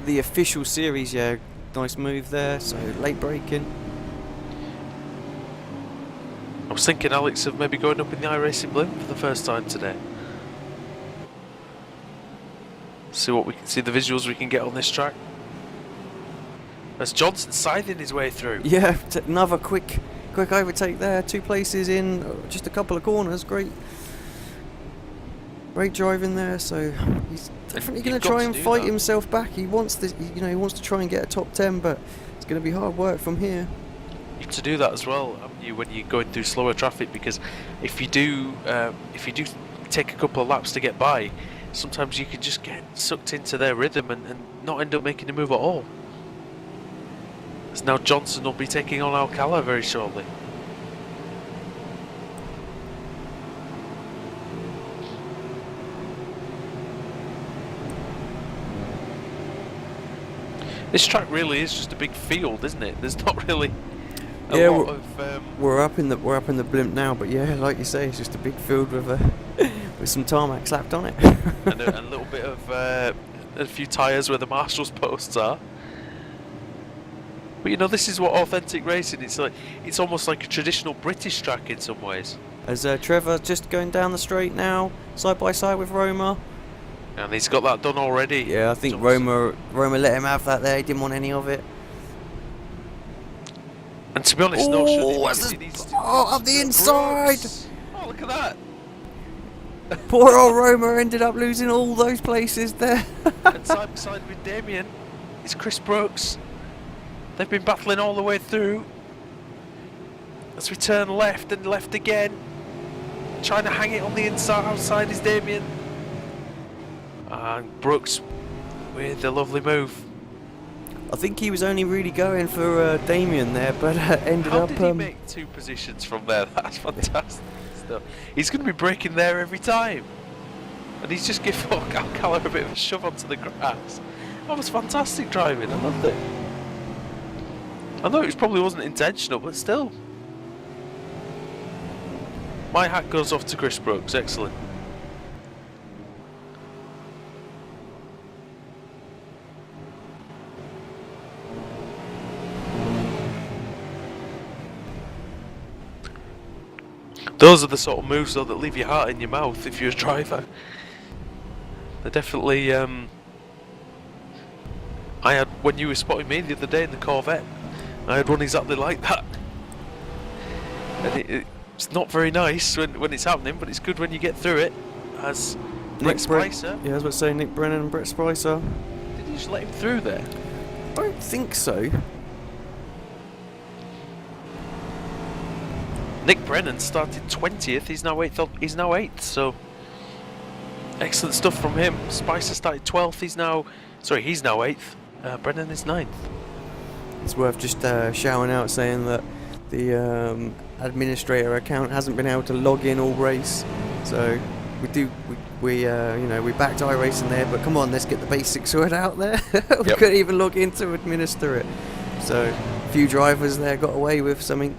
the official series. Yeah, nice move there. So late braking. I was thinking, Alex, of maybe going up in the iRacing blimp for the first time today. See what we can see, the visuals we can get on this track. As Johnson scything his way through. Yeah, another quick overtake there. 2 places in just a couple of corners. Great driving there. So he's definitely going to try and fight himself back. He wants this, you know, he wants to try and get a top 10, but it's going to be hard work from here. You have to do that as well, haven't you, when you're going through slower traffic, because if you do take a couple of laps to get by, sometimes you can just get sucked into their rhythm and not end up making a move at all. As now Johnson will be taking on Alcala very shortly. This track really is just a big field, isn't it? There's not really a Yeah, lot of... we're up in the blimp now, but yeah, like you say, it's just a big field with with some tarmac slapped on it. and a little bit of a few tyres where the marshal's posts are. But you know, this is what authentic racing. It's almost like a traditional British track in some ways. As Trevor just going down the straight now, side by side with Roma. And he's got that done already. Yeah, I think Roma let him have that there. He didn't want any of it. And to be honest, no, should he up the inside! Oh, look at that! Poor old Roma ended up losing all those places there. And side by side with Damien is Chris Brooks. They've been battling all the way through. As we turn left and left again, trying to hang it on the inside. Outside is Damien. And Brooks with the lovely move. I think he was only really going for Damien there, but ended How up... did he make 2 positions from there? That's fantastic stuff. He's going to be braking there every time. And he's just giving Alcala a bit of a shove onto the grass. That was fantastic driving, I loved it. I know it probably wasn't intentional, but still. My hat goes off to Chris Brooks, excellent. Those are the sort of moves though that leave your heart in your mouth if you're a driver. They're definitely I had, when you were spotting me the other day in the Corvette, I had one exactly like that. And it's not very nice when it's happening, but it's good when you get through it. As Brett Spicer. Yeah, I was about to say Nick Brennan and Brett Spicer. Did you just let him through there? I don't think so. Nick Brennan started 20th, he's now 8th, so excellent stuff from him. Spicer started 12th, he's now 8th. Brennan is 9th. It's worth just shouting out saying that the administrator account hasn't been able to log in all race, so we backed iRacing there, but come on, let's get the basics sorted out there. We couldn't even log in to administer it, so a few drivers there got away with something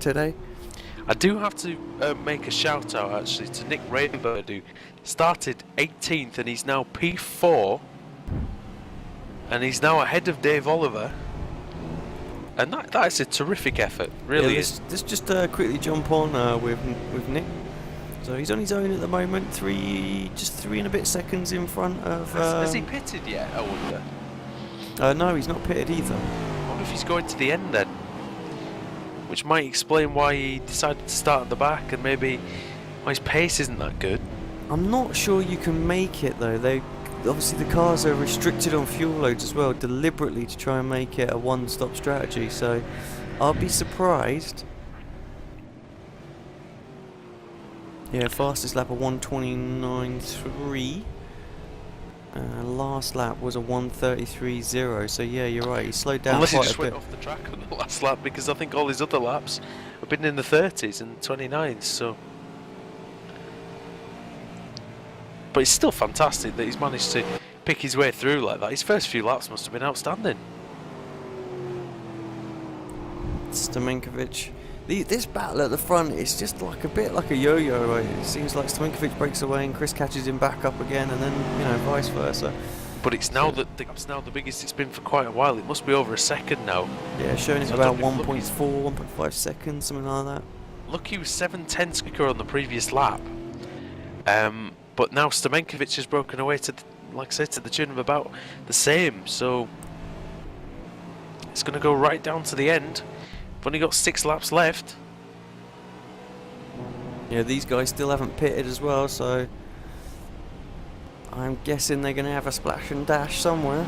today. I do have to make a shout out actually to Nick Rainbird, who started 18th and he's now P4, and he's now ahead of Dave Oliver, and that is a terrific effort, really. Let's just quickly jump on with Nick. So he's on his own at the moment, just 3 and a bit seconds in front of... Has he pitted yet, I wonder? No, he's not pitted either. I wonder if he's going to the end then. Which might explain why he decided to start at the back, and maybe why his pace isn't that good. I'm not sure you can make it though. Obviously the cars are restricted on fuel loads as well, deliberately to try and make it a one-stop strategy, so I'll be surprised. Yeah, fastest lap of 1:29.3. Last lap was a 1:33.0, so yeah, you're right, he slowed down Unless he quite just a bit. went off the track on the last lap, because I think all his other laps have been in the 30s and 29s, so... But it's still fantastic that he's managed to pick his way through like that. His first few laps must have been outstanding. Stamenkovic. This battle at the front is just like a bit like a yo-yo. Right? It seems like Stamenkovic breaks away and Chris catches him back up again, and then vice versa. But it's now that the gap's now the biggest it's been for quite a while. It must be over a second now. Yeah, showing it's about 1.4, 1.5 seconds, something like that. Look, he was 7/10 quicker on the previous lap. But now Stamenkovic has broken away to, like I said, to the tune of about the same. So it's going to go right down to the end. We've only got 6 laps left. Yeah, these guys still haven't pitted as well, so I'm guessing they're going to have a splash and dash somewhere.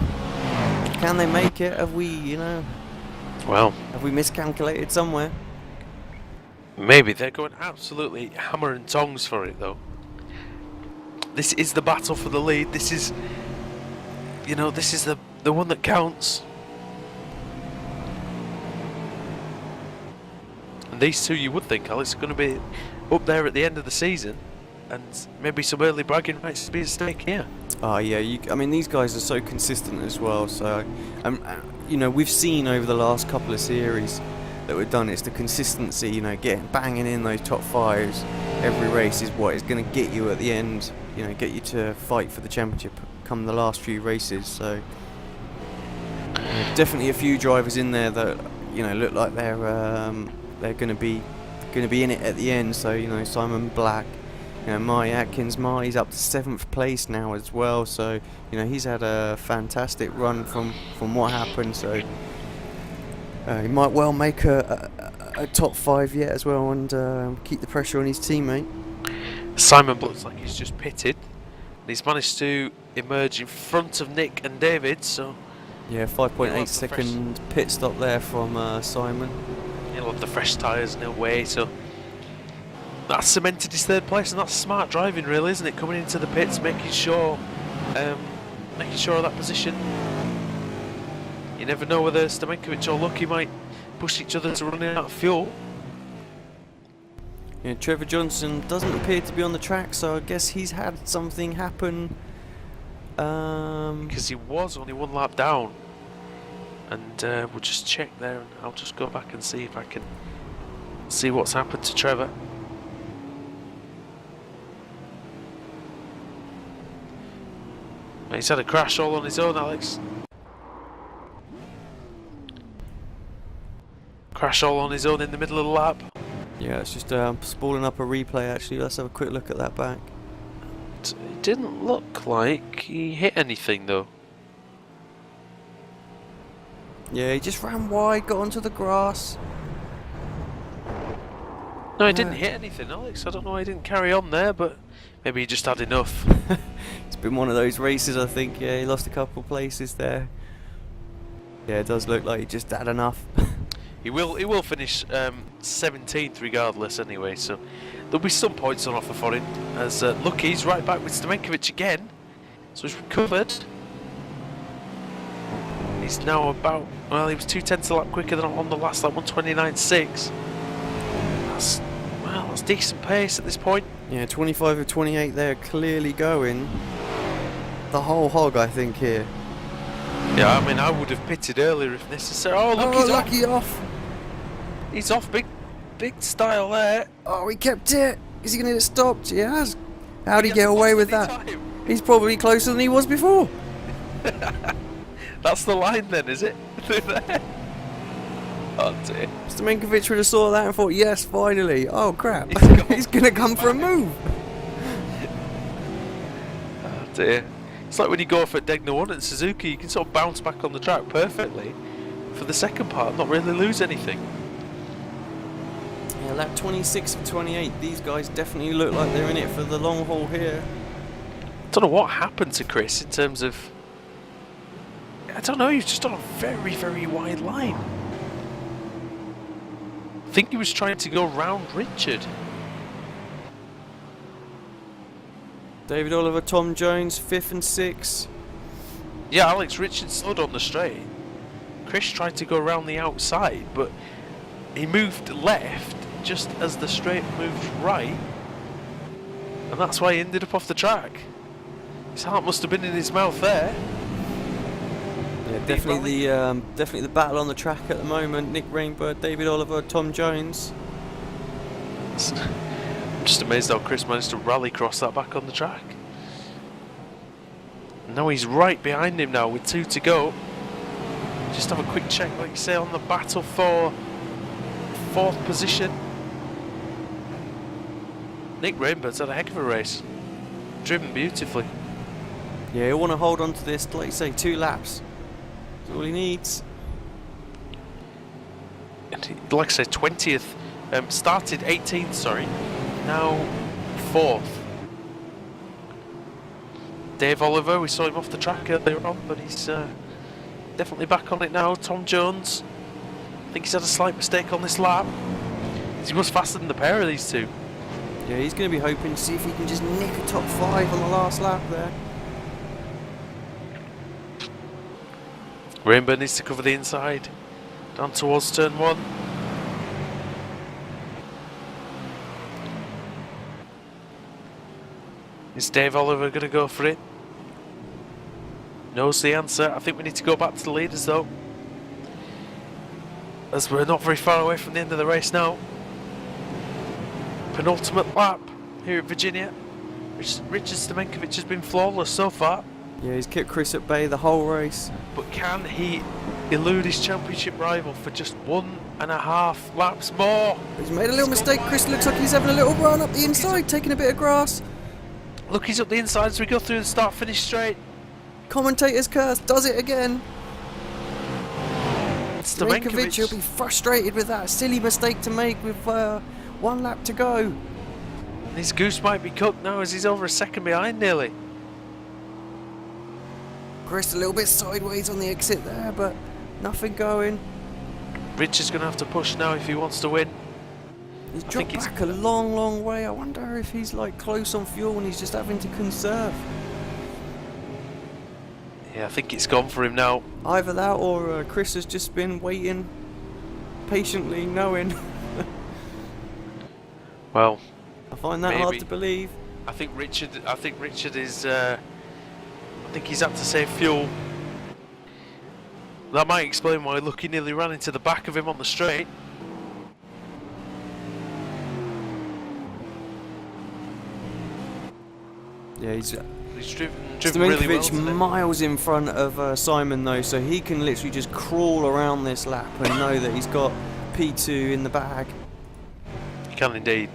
Can they make it? Have we, Well, have we miscalculated somewhere? maybe they're going absolutely hammer and tongs for it, though. This is the battle for the lead. This is, this is the one that counts. And these two, you would think, Alex, are going to be up there at the end of the season, and maybe some early bragging rights to be at stake here. Oh yeah, I mean these guys are so consistent as well. So, you know, we've seen over the last couple of series that we've done. It's the consistency, you know, banging in those top fives every race is what is going to get you at the end. You know, get you to fight for the championship come the last few races. So, definitely a few drivers in there that, you know, look like they're going to be in it at the end. So, you know, Simon Black. You know, Marty Atkins, Marty's up to 7th place now as well, so you know he's had a fantastic run from what happened. So he might well make a top 5 yet as well, and keep the pressure on his teammate. Simon looks like he's just pitted, and he's managed to emerge in front of Nick and David. So yeah, 5.8 second pit stop there from Simon. He'll have the fresh tyres no way, so. That's cemented his 3rd place, and that's smart driving, really, isn't it? Coming into the pits, making sure of that position. You never know whether Stamenkovic or Lucky might push each other to running out of fuel. Yeah, Trevor Johnson doesn't appear to be on the track, so I guess he's had something happen. Because he was only 1 lap down, and we'll just check there, and I'll just go back and see if I can see what's happened to Trevor. He's had a crash all on his own, Alex. Crash all on his own in the middle of the lap. Yeah, it's just spooling up a replay actually. Let's have a quick look at that back. It didn't look like he hit anything though. Yeah, he just ran wide, got onto the grass. No, he didn't hit anything, Alex. I don't know why he didn't carry on there, but maybe he just had enough. It's been one of those races, I think. Yeah, he lost a couple places there. Yeah, it does look like he just had enough. He will finish 17th regardless anyway, so there'll be some points on offer for him. As Lucky's right back with Stamenkovic again, so he's recovered. He's now about, well, he was 2/10 a lap quicker than on the last lap, 1:29.6. That's decent pace at this point. Yeah, 25 of 28 there, clearly going the whole hog, I think, here. Yeah, I mean, I would have pitted earlier if necessary. Oh, look, he's Lucky off. He's off, big style there. Oh, he kept it. Is he going to get stopped? He has. How'd he get away with that? Time. He's probably closer than he was before. That's the line then, is it? Oh dear. Stamenkovic would have saw that and thought, yes, finally. Oh crap, he's going to come for a move. Oh dear. It's like when you go off at Degner 1 at Suzuki, you can sort of bounce back on the track perfectly for the second part, not really lose anything. Yeah, lap 26 of 28, these guys definitely look like they're in it for the long haul here. I don't know what happened to Chris in terms of... I don't know, he was just on a very, very wide line. I think he was trying to go round Richard. David Oliver, Tom Jones, 5th and 6th. Yeah, Alex Richard slowed on the straight. Chris tried to go around the outside, but he moved left just as the straight moved right. And that's why he ended up off the track. His heart must have been in his mouth there. Yeah, definitely the battle on the track at the moment. Nick Rainbird, David Oliver, Tom Jones. I'm just amazed how Chris managed to rally cross that back on the track. Now he's right behind him now with 2 to go. Just have a quick check, like you say, on the battle for 4th position. Nick Rainbird's had a heck of a race. Driven beautifully. Yeah, he'll want to hold on to this, like you say, 2 laps. That's all he needs. And he, like I said, 20th. Started 18th, sorry. Now 4th. Dave Oliver, we saw him off the track earlier on, but he's definitely back on it now. Tom Jones, I think he's had a slight mistake on this lap. He was faster than the pair of these two. Yeah, he's going to be hoping to see if he can just nick a top 5 on the last lap there. Rainbow needs to cover the inside, down towards turn 1. Is Dave Oliver going to go for it? knows the answer. I think we need to go back to the leaders though, as we're not very far away from the end of the race now. Penultimate lap here at Virginia. Richard Stamenkovic has been flawless so far. Yeah, he's kept Chris at bay the whole race. But can he elude his championship rival for just 1.5 laps more? He's made a little mistake. Chris looks like he's having a little run up the inside, taking a bit of grass. Look, he's up the inside as we go through the start-finish straight. Commentator's curse does it again. Stamenkovic will be frustrated with that silly mistake to make with 1 lap to go. His goose might be cooked now as he's over a second behind nearly. Chris a little bit sideways on the exit there, but nothing going. Richard's going to have to push now if he wants to win. He's dropped back a long, long way. I wonder if he's like close on fuel and he's just having to conserve. Yeah, I think it's gone for him now. Either that or Chris has just been waiting patiently, knowing. Well, I find that hard to believe. I think Richard is. I think he's had to save fuel. That might explain why Lucky nearly ran into the back of him on the straight. Yeah, he's driven really well today. Miles in front of Simon though, so he can literally just crawl around this lap and know that he's got P2 in the bag. He can indeed,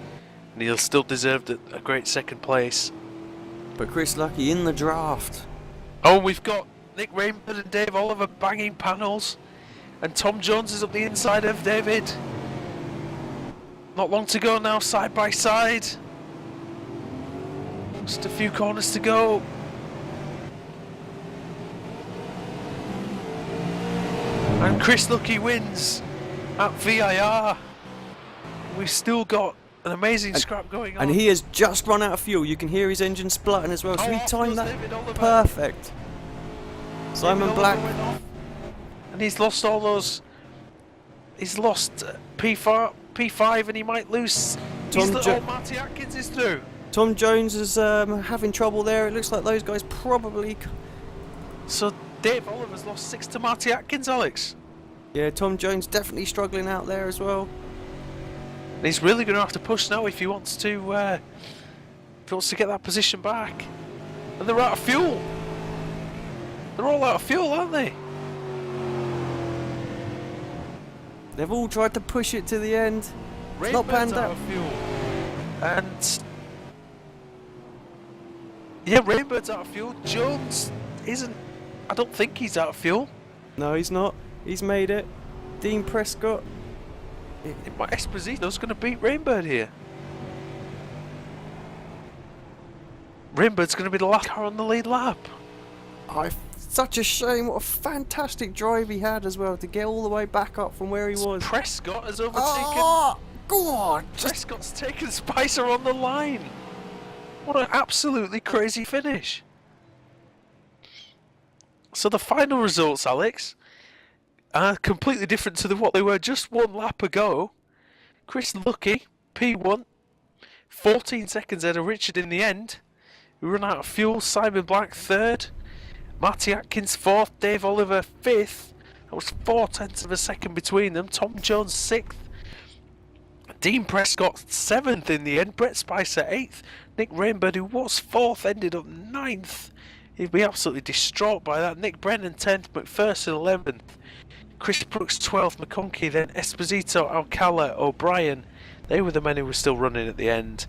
and he'll still deserve a great second place. But Chris Lucky in the draft. Oh, we've got Nick Rainford and Dave Oliver banging panels, and Tom Jones is up the inside of David. Not long to go now, side by side. Just a few corners to go. And Chris Lucky wins at VIR. We've still got an amazing scrap going on. And he has just run out of fuel. You can hear his engine splutting as well. So he timed that perfect. Simon Black. And he's lost all those. He's lost P5 and he might lose. Marty Atkins is through. Tom Jones is having trouble there. It looks like those guys probably. So Dave Oliver's lost 6 to Marty Atkins, Alex. Yeah, Tom Jones definitely struggling out there as well. And he's really going to have to push now if he wants to get that position back. And they're out of fuel. They're all out of fuel, aren't they? They've all tried to push it to the end. It's not panned out of fuel. And yeah, Rainbird's out of fuel. Jones isn't. I don't think he's out of fuel. No, he's not. He's made it. Dean Prescott. Esposito's going to beat Rainbird here. Rainbird's going to be the last car on the lead lap. Such a shame. What a fantastic drive he had as well to get all the way back up from where he was. Prescott has overtaken. Oh, God! Prescott's taken Spicer on the line. What an absolutely crazy finish. So the final results, Alex, are completely different to what they were just 1 lap ago. Chris Lucky, P1, 14 seconds ahead of Richard in the end. We run out of fuel. Simon Black 3rd. Marty Atkins 4th. Dave Oliver 5th. That was 4/10 of a second between them. Tom Jones 6th. Dean Prescott 7th in the end. Brett Spicer 8th. Nick Rainbird, who was 4th, ended up 9th. He'd be absolutely distraught by that. Nick Brennan 10th. McPherson 11th. Chris Brooks 12th. McConkey then. Esposito, Alcala, O'Brien. They were the men who were still running at the end.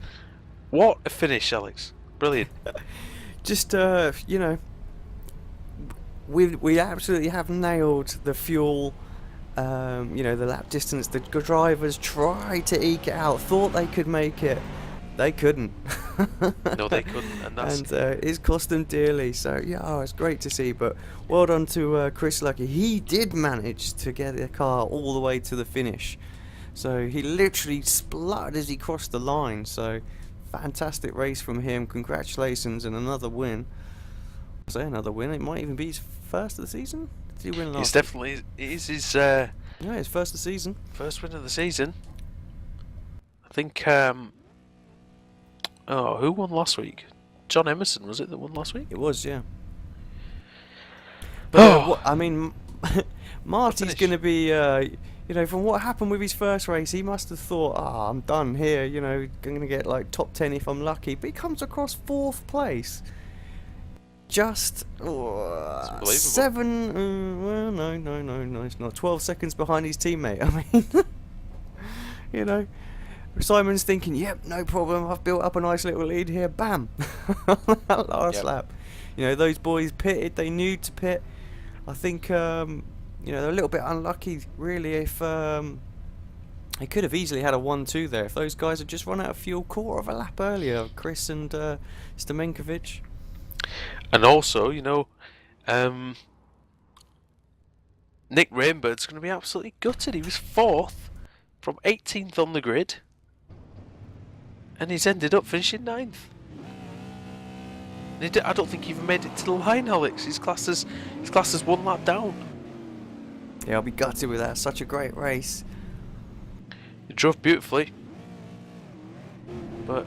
What a finish, Alex. Brilliant. Just, you know, we absolutely have nailed the fuel, you know, the lap distance. The drivers tried to eke it out, thought they could make it. They couldn't. No, they couldn't, and it's cost them dearly. So yeah, it's great to see. But well done to Chris Lucky. He did manage to get the car all the way to the finish. So he literally spluttered as he crossed the line. So fantastic race from him. Congratulations and another win. I say another win. It might even be his first of the season. Did he win last? It's definitely it is his. Yeah, his first of the season. First win of the season. I think. Oh, who won last week? John Emerson, was it that won last week? It was, yeah. But I mean, Marty's finish. going to be, from what happened with his first race, he must have thought, I'm done here, I'm going to get like top 10 if I'm lucky. But he comes across 4th place. Just seven, no, it's not 12 seconds behind his teammate. I mean, Simon's thinking, yep, no problem, I've built up a nice little lead here, bam, that last lap. Those boys pitted, they knew to pit. I think, they're a little bit unlucky, really, if they could have easily had a 1-2 there if those guys had just run out of fuel quarter of a lap earlier, Chris and Stamenkovic. And also, Nick Rainbird's going to be absolutely gutted. He was 4th from 18th on the grid, and he's ended up finishing 9th. I don't think he even made it to the line, Alex. His class is 1 lap down. Yeah, I'll be gutted with that. Such a great race. He drove beautifully, but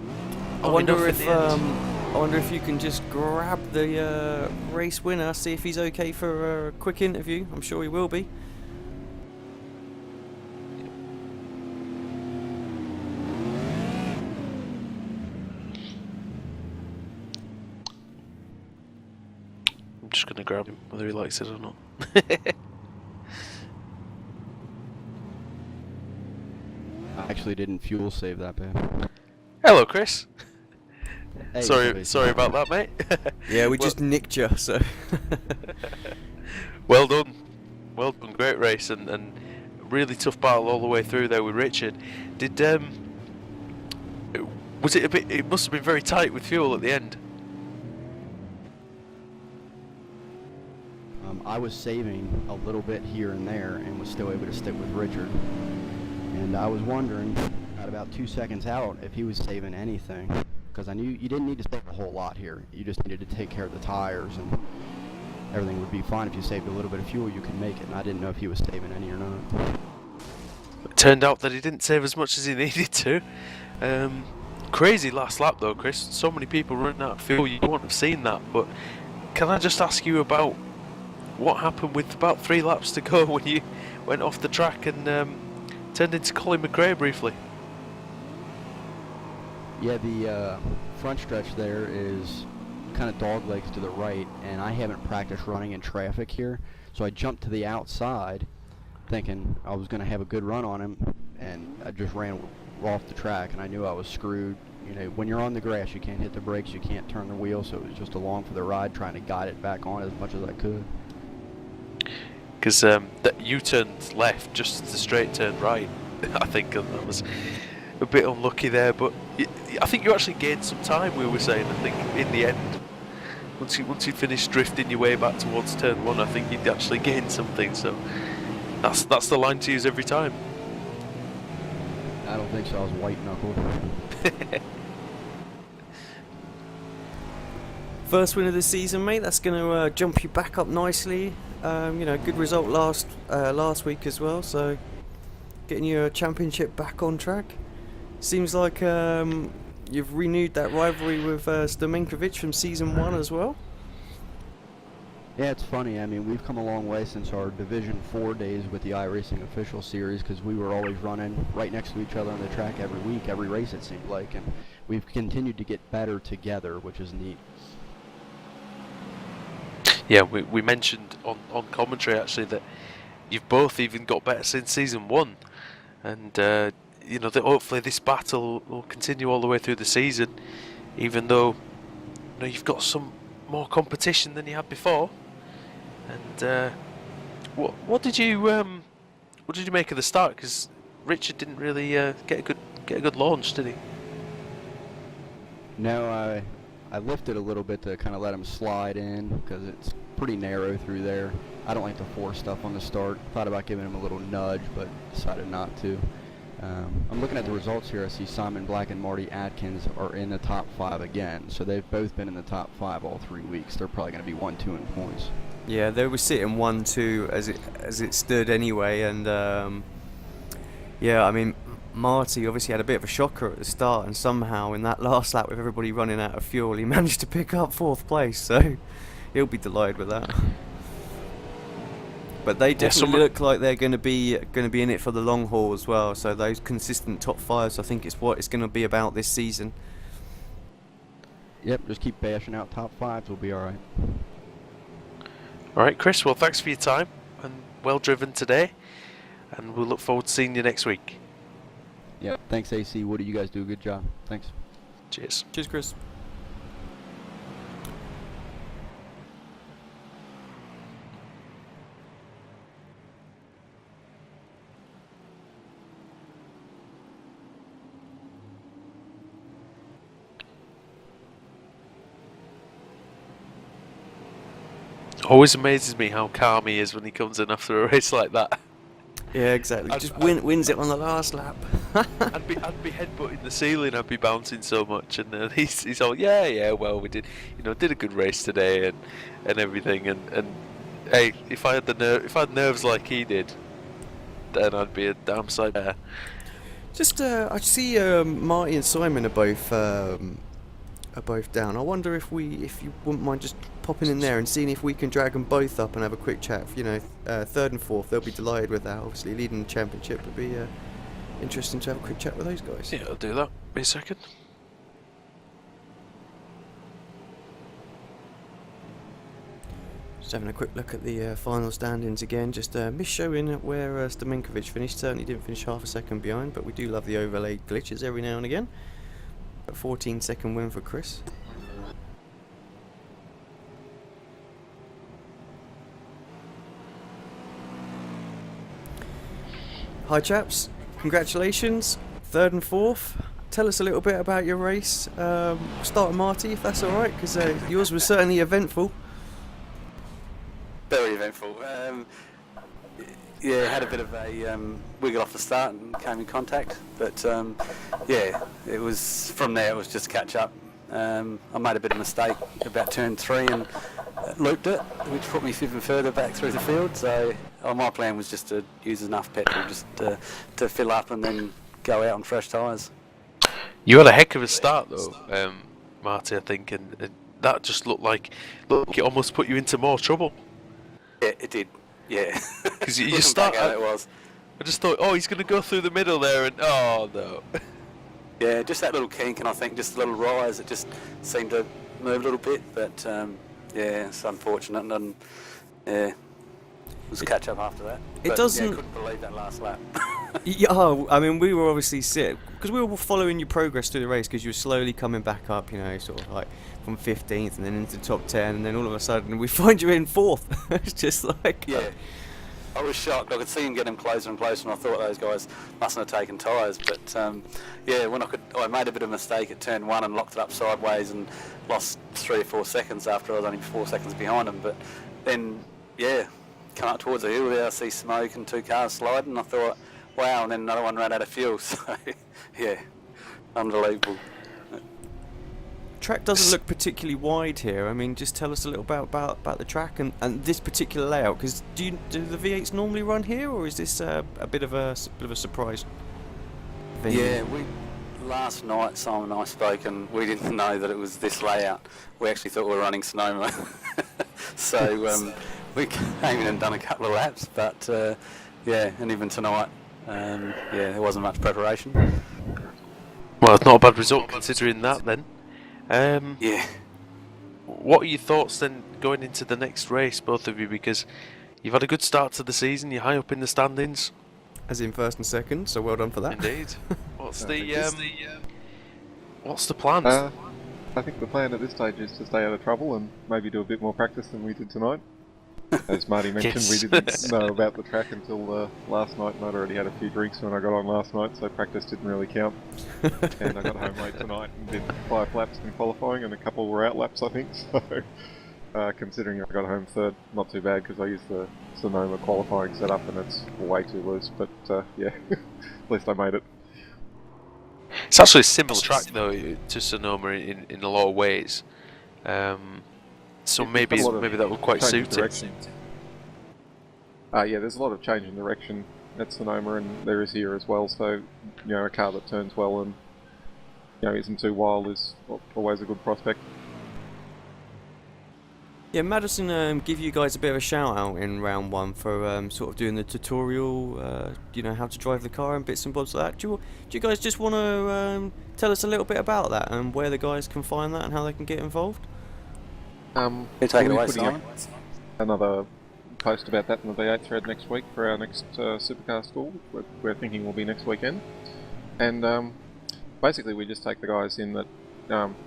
I wonder if you can just grab the race winner, see if he's okay for a quick interview. I'm sure he will be. I'm just going to grab him, whether he likes it or not. I actually didn't fuel save that bad. Hello, Chris. Hey, sorry about that, mate. Yeah, we just nicked you, so. Well done, great race, and really tough battle all the way through there with Richard. Was it a bit? It must have been very tight with fuel at the end. I was saving a little bit here and there and was still able to stick with Richard. And I was wondering, at about 2 seconds out, if he was saving anything. Because I knew you didn't need to save a whole lot here. You just needed to take care of the tires, and everything would be fine. If you saved a little bit of fuel, you could make it. And I didn't know if he was saving any or not. It turned out that he didn't save as much as he needed to. Crazy last lap though, Chris. So many people running out of fuel. You wouldn't have seen that. But can I just ask you about what happened with about 3 laps to go when you went off the track and turned into Colin McRae briefly? Yeah, the front stretch there is kind of dog legs to the right, and I haven't practiced running in traffic here, so I jumped to the outside thinking I was going to have a good run on him, and I just ran off the track, and I knew I was screwed. When you're on the grass, you can't hit the brakes, you can't turn the wheel, so it was just along for the ride, trying to guide it back on as much as I could. Because you turned left just as the straight turned right, I think, and that was a bit unlucky there, but I think you actually gained some time, we were saying, I think, in the end. Once you finished drifting your way back towards turn 1, I think you'd actually gained something, so that's the line to use every time. I don't think so, I was white-knuckled. First win of the season, mate. That's going to jump you back up nicely. Good result last week as well, so getting your championship back on track. Seems like you've renewed that rivalry with Stamenkovic from season 1 as well. Yeah, it's funny. I mean, we've come a long way since our Division 4 days with the iRacing Official Series, because we were always running right next to each other on the track every week, every race it seemed like, and we've continued to get better together, which is neat. Yeah, we mentioned on commentary actually that you've both even got better since season 1, and that hopefully this battle will continue all the way through the season, even though you've got some more competition than you had before. And what did you make of the start? Because Richard didn't really get a good launch, did he? No, I lifted a little bit to kind of let him slide in, because it's pretty narrow through there. I don't like to force stuff on the start. Thought about giving him a little nudge, but decided not to. I'm looking at the results here. I see Simon Black and Marty Atkins are in the top 5 again, so they've both been in the top 5 all 3 weeks. They're probably going to be 1-2 in points. Yeah, they were sitting 1-2 as it stood anyway, and I mean, Marty obviously had a bit of a shocker at the start, and somehow in that last lap with everybody running out of fuel, he managed to pick up 4th place, so he'll be delighted with that. But they definitely some- look like they're going to be in it for the long haul as well. So those consistent top fives, I think, is what it's going to be about this season. Yep, just keep bashing out top fives. We'll be all right. All right, Chris. Well, thanks for your time and well driven today, and we'll look forward to seeing you next week. Yep. Thanks, AC. Woody, you guys do a good job. Thanks. Cheers. Cheers, Chris. Always amazes me how calm he is when he comes in after a race like that. Yeah, exactly. I'd- Just wins it on the last lap. I'd be headbutting the ceiling. I'd be bouncing so much, and he's all yeah. Well, we did a good race today and everything. And hey, if I had nerves like he did, then I'd be a damn sight better. Just I see Marty and Simon are both down. I wonder if you wouldn't mind just popping in there and seeing if we can drag them both up and have a quick chat. Third and fourth, they'll be delighted with that. Obviously, leading the championship would be interesting to have a quick chat with those guys. Yeah, I'll do that. Be a second. Just having a quick look at the final standings again. Just misshowing where Stamenkovic finished. Certainly didn't finish half a second behind, but we do love the overlaid glitches every now and again. A 14-second win for Chris. Hi chaps, congratulations, third and fourth. Tell us a little bit about your race. Start with Marty, if that's alright, because yours was certainly eventful. Very eventful. Yeah, had a bit of a wiggle off the start and came in contact, but yeah, it was from there. It was just catch up. I made a bit of mistake about turn 3 and looped it, which put me even further back through the field. So my plan was just to use enough petrol just to fill up and then go out on fresh tyres. You had a heck of a start though, Marty. I think, and that just looked like it almost put you into more trouble. Yeah, it did. Yeah, Because you Looking just back start. at it was. I just thought, oh, he's going to go through the middle there, and oh no. Yeah, just that little kink, and I think just a little rise. It just seemed to move a little bit, but yeah, it's unfortunate, and yeah, it was catch up after that. It But, doesn't- Yeah, couldn't believe that last lap. Yeah, I mean, we were obviously because we were following your progress through the race because you were slowly coming back up, sort of like from 15th and then into the top 10, and then all of a sudden we find you in 4th. It's just like Yeah, I was shocked. I could see him getting closer and closer, and I thought those guys mustn't have taken tyres. But yeah, when I made a bit of a mistake at turn 1 and locked it up sideways and lost 3 or 4 seconds after I was only 4 seconds behind them. But then, yeah, come up towards the hill there, I see smoke and 2 cars sliding, and I thought, wow, and then another one ran out of fuel. So, yeah, unbelievable. track doesn't look particularly wide here. I mean, just tell us a little about the track and this particular layout. Because do the V8s normally run here, or is this a bit of a surprise venue? Yeah, last night Simon and I spoke, and we didn't know that it was this layout. We actually thought we were running Sonoma. So we came in and done a couple of laps, but yeah, and even tonight, yeah, there wasn't much preparation. Well, it's not a bad result considering that then. Yeah. What are your thoughts then going into the next race, both of you? Because you've had a good start to the season, you're high up in the standings. As in first and second, so well done for that. Indeed. What's the What's plan? I think the plan at this stage is to stay out of trouble and maybe do a bit more practice than we did tonight. As Marty mentioned, Yes. we didn't know about the track until last night, and I'd already had a few drinks when I got on last night, so practice didn't really count. And I got home late tonight and did 5 laps in qualifying, and a couple were out laps, I think. So, considering I got home third, not too bad, because I used the Sonoma qualifying setup and it's way too loose, but yeah, at least I made it. It's actually a similar track though to Sonoma in a lot of ways. So It's maybe got a lot of that would quite change in suit it. direction. Yeah, there's a lot of change in direction at Sonoma, and there is here as well. So, a car that turns well and isn't too wild is always a good prospect. Yeah, Madison give you guys a bit of a shout out in round 1 for sort of doing the tutorial, how to drive the car and bits and bobs like that. Do you guys just want to tell us a little bit about that and where the guys can find that and how they can get involved? You take it we'll away, be putting Simon. up another post about that in the V8 thread next week for our next SuperCar school. We're thinking will be next weekend, and basically we just take the guys in that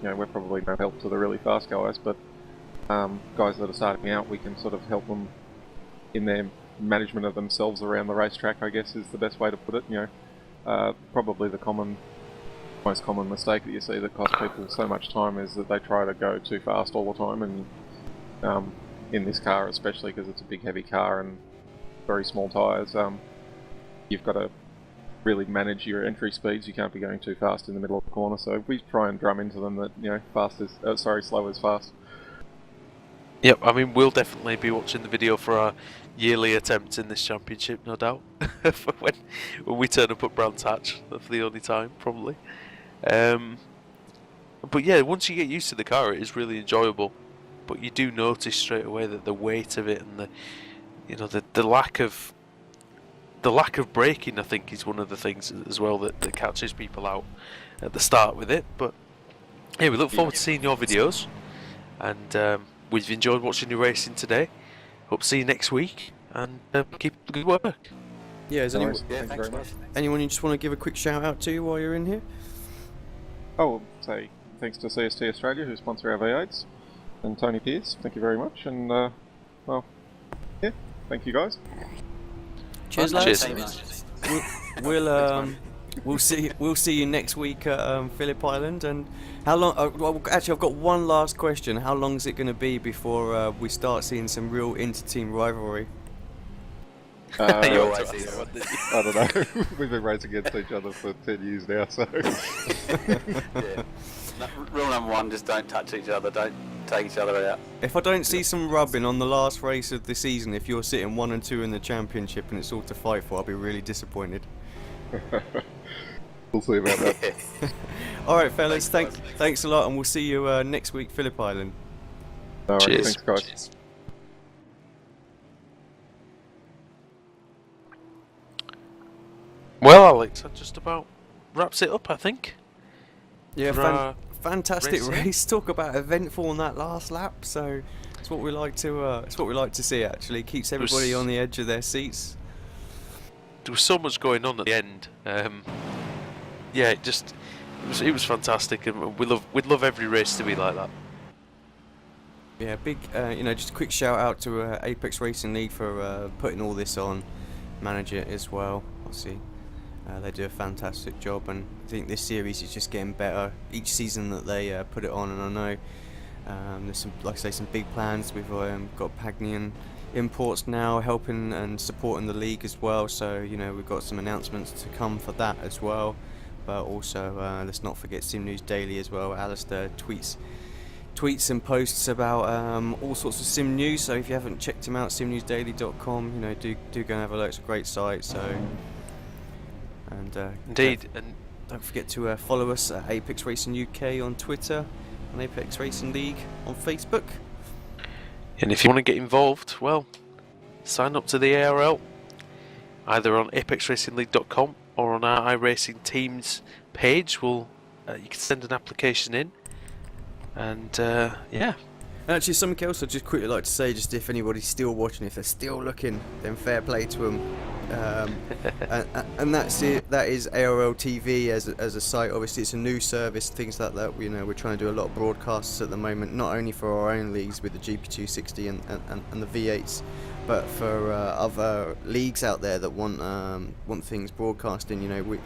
we're probably no help to the really fast guys, but guys that are starting out, we can sort of help them in their management of themselves around the racetrack, I guess is the best way to put it. Probably the most common mistake that you see that costs people so much time is that they try to go too fast all the time, and in this car especially, because it's a big heavy car and very small tyres, you've got to really manage your entry speeds. You can't be going too fast in the middle of the corner, so we try and drum into them that slow is fast. Yep, I mean, we'll definitely be watching the video for our yearly attempts in this championship, no doubt. For when we turn up at Brands Hatch, for the only time, probably. But yeah, once you get used to the car, it is really enjoyable. But you do notice straight away that the weight of it and the lack of braking, I think, is one of the things as well that catches people out at the start with it. But yeah, we look forward to seeing your videos, and we've enjoyed watching you racing today. Hope to see you next week, and keep up the good work. Yeah, is anyone, Thank you very much. anyone you just want to give a quick shout out to while you're in here? Oh, say thanks to CST Australia who sponsor our V8s, and Tony Pierce, thank you very much, and thank you guys. Cheers, lads. Cheers. We'll see you next week at Phillip Island. And how long? Actually, I've got one last question. How long is it going to be before we start seeing some real inter-team rivalry? You always see that one, didn't you? I don't know. We've been racing against each other for 10 years now, so. Yeah. Rule number 1: just don't touch each other. Don't take each other out. If I don't see some rubbing on the last race of the season, if you're sitting 1 and 2 in the championship and it's all to fight for, I'll be really disappointed. We'll see about that. All right, fellas. Thanks a lot, and we'll see you next week, Phillip Island. All right, Cheers. thanks, guys. Cheers. Well, Alex, that just about wraps it up, I think. Yeah, For fantastic racing. race. Talk about eventful on that last lap. So it's what we like to. It's what we like to see. Actually, keeps everybody on the edge of their seats. There was so much going on at the end. Yeah, it was fantastic, and we'd love every race to be like that. Yeah, big. Just a quick shout out to Apex Racing League for putting all this on. Manage it as well. Obviously, they do a fantastic job, and I think this series is just getting better each season that they put it on. And I know there's some, like I say, some big plans. We've got Pagnian Imports now helping and supporting the league as well. So we've got some announcements to come for that as well. But also, let's not forget Sim News Daily as well. Alistair tweets and posts about all sorts of sim news. So if you haven't checked him out, simnewsdaily.com, do go and have a look. It's a great site. So Indeed, and don't forget to follow us at Apex Racing UK on Twitter and Apex Racing League on Facebook. And if you want to get involved, well, sign up to the ARL, either on apexracingleague.com or on our iRacing Teams page. You can send an application in, and yeah. Actually, something else I'd just quickly like to say, just if anybody's still watching, if they're still looking, then fair play to them. And that's it. That is ARL-TV as a site. Obviously, it's a new service, things like that. We're trying to do a lot of broadcasts at the moment, not only for our own leagues with the GP260 and the V8s, but for other leagues out there that want things broadcasting.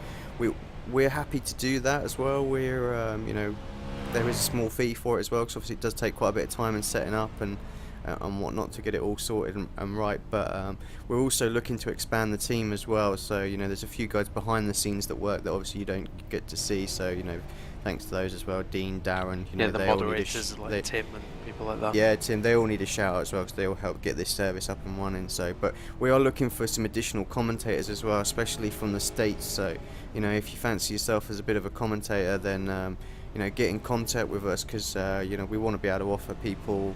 We're happy to do that as well. We're there is a small fee for it as well, because obviously it does take quite a bit of time in setting up and whatnot to get it all sorted and right. But we're also looking to expand the team as well. So there's a few guys behind the scenes that work that obviously you don't get to see. So thanks to those as well, Dean, Darren. The they moderators all like Tim and people like that. Yeah, Tim. They all need a shout out as well, because they all help get this service up and running. So, but we are looking for some additional commentators as well, especially from the States. So if you fancy yourself as a bit of a commentator, then get in contact with us, because we want to be able to offer people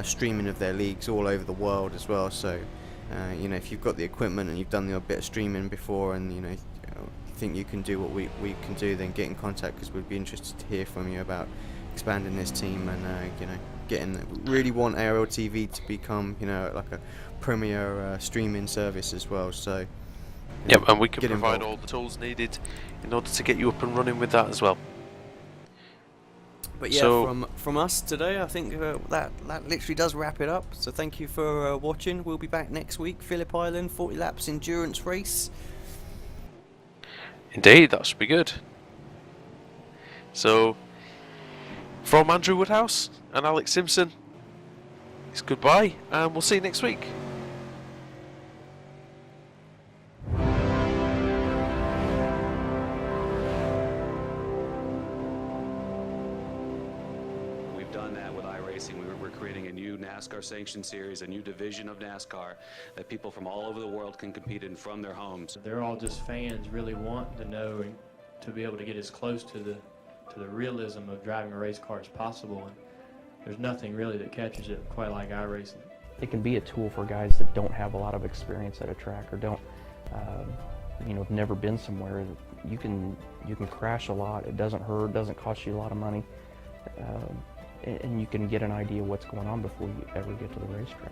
streaming of their leagues all over the world as well. So you know, if you've got the equipment and you've done the odd bit of streaming before, and you know, think you can do what we can do, then get in contact, because we'd be interested to hear from you about expanding this team and you know, really want ARL-TV to become, you know, like a premier streaming service as well. So yep, and we can provide involved. all the tools needed in order to get you up and running with that as well. But yeah, So- from us today, I think that literally does wrap it up. So thank you for watching. We'll be back next week. Phillip Island 40 laps endurance race. Indeed, that should be good. So, from Andrew Woodhouse and Alex Simpson, it's goodbye, and we'll see you next week. We've done that with iRacing. We're creating a new NASCAR sanctioned series, a new division of NASCAR that people from all over the world can compete in from their homes. They're all just fans really wanting to know and to be able to get as close to the realism of driving a race car as possible. And there's nothing really that catches it quite like iRacing. It can be a tool for guys that don't have a lot of experience at a track or don't, you know, have never been somewhere. You can crash a lot. It doesn't hurt. Doesn't cost you a lot of money, and you can get an idea what's going on before you ever get to the racetrack.